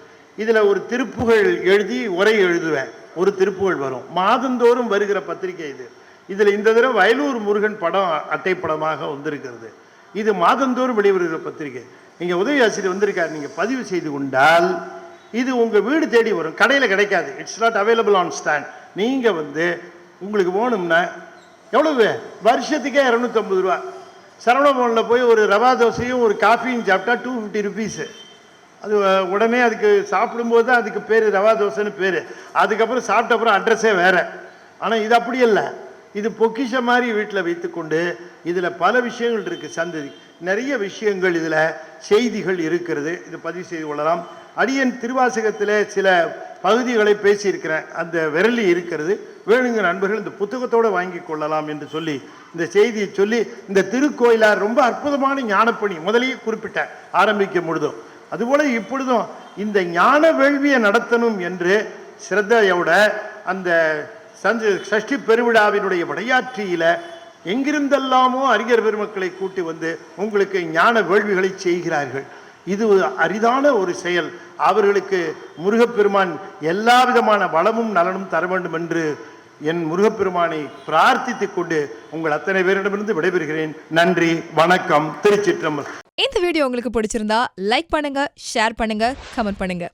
இதில் ஒரு திருப்புகழ் எழுதி உரை எழுதுவேன். ஒரு திருப்புகழ் வரும். மாதந்தோறும் வருகிற பத்திரிகை இது. இதில் இந்த தடவை வயலூர் முருகன் படம் அட்டைப்படமாக வந்திருக்கிறது. இது மாதந்தோறும் வெளிவருகிற பத்திரிகை. நீங்கள் உதவி ஆசிரியர் வந்திருக்கார், நீங்கள் பதிவு செய்து கொண்டால் இது உங்கள் வீடு தேடி வரும். கடையில் கிடைக்காது. It's not available on stand. நீங்கள் வந்து உங்களுக்கு வேணும்னா எவ்வளவு? வருஷத்துக்கே 250 ரூபா. சரவணபவனில் போய் ஒரு ரவா தோசையும் ஒரு காஃபியும் சாப்பிட்டா 250 ருபீஸு. அது உடனே அதுக்கு சாப்பிடும்போது தான் அதுக்கு பேர் ரவா தோசைன்னு பேர். அதுக்கப்புறம் சாப்பிட்ட அப்புறம் அட்ரஸே வேறு. ஆனால் இது அப்படி இல்லை. இது பொக்கிஷ மாதிரி வீட்டில் வைத்துக்கொண்டு இதில் பல விஷயங்கள் இருக்குது. சந்ததி நிறைய விஷயங்கள் இதில் செய்திகள் இருக்கிறது. இது பதிவு செய்து கொள்ளலாம். அடியன் திருவாசகத்தில் சில பகுதிகளை பேசியிருக்கிறேன். அந்த விரலி இருக்கிறது. வேணுங்க நண்பர்கள் இந்த புத்தகத்தோடு வாங்கி கொள்ளலாம் என்று சொல்லி இந்த செய்தியை சொல்லி, இந்த திருக்கோயிலார் ரொம்ப அற்புதமான ஞானப்பணி முதலையே குறிப்பிட்டேன் ஆரம்பிக்கும் பொழுதும். அதுபோல் இப்பொழுதும் இந்த ஞான வேள்வியை நடத்தணும் என்று சிரத்தையோட அந்த சஷ்டி பெருவிழாவினுடைய விளையாற்றியில் எங்கிருந்தெல்லாமோ அறிஞர் பெருமக்களை கூட்டி வந்து உங்களுக்கு ஞான வேள்விகளை செய்கிறார்கள். இது அரிதான ஒரு செயல். அவர்களுக்கு முருகப்பெருமான் எல்லா விதமான வளமும் நலனும் தர வேண்டும் என்று என் முருகப்பெருமானை பிரார்த்தித்துக் கொண்டு உங்கள் அத்தனை பேரிடமிருந்து விடைபெறுகிறேன். நன்றி, வணக்கம், திருச்சிற்றம்பலம். இந்த வீடியோ உங்களுக்கு பிடிச்சிருந்தா லைக் பண்ணுங்க, ஷேர் பண்ணுங்க, கமெண்ட் பண்ணுங்க.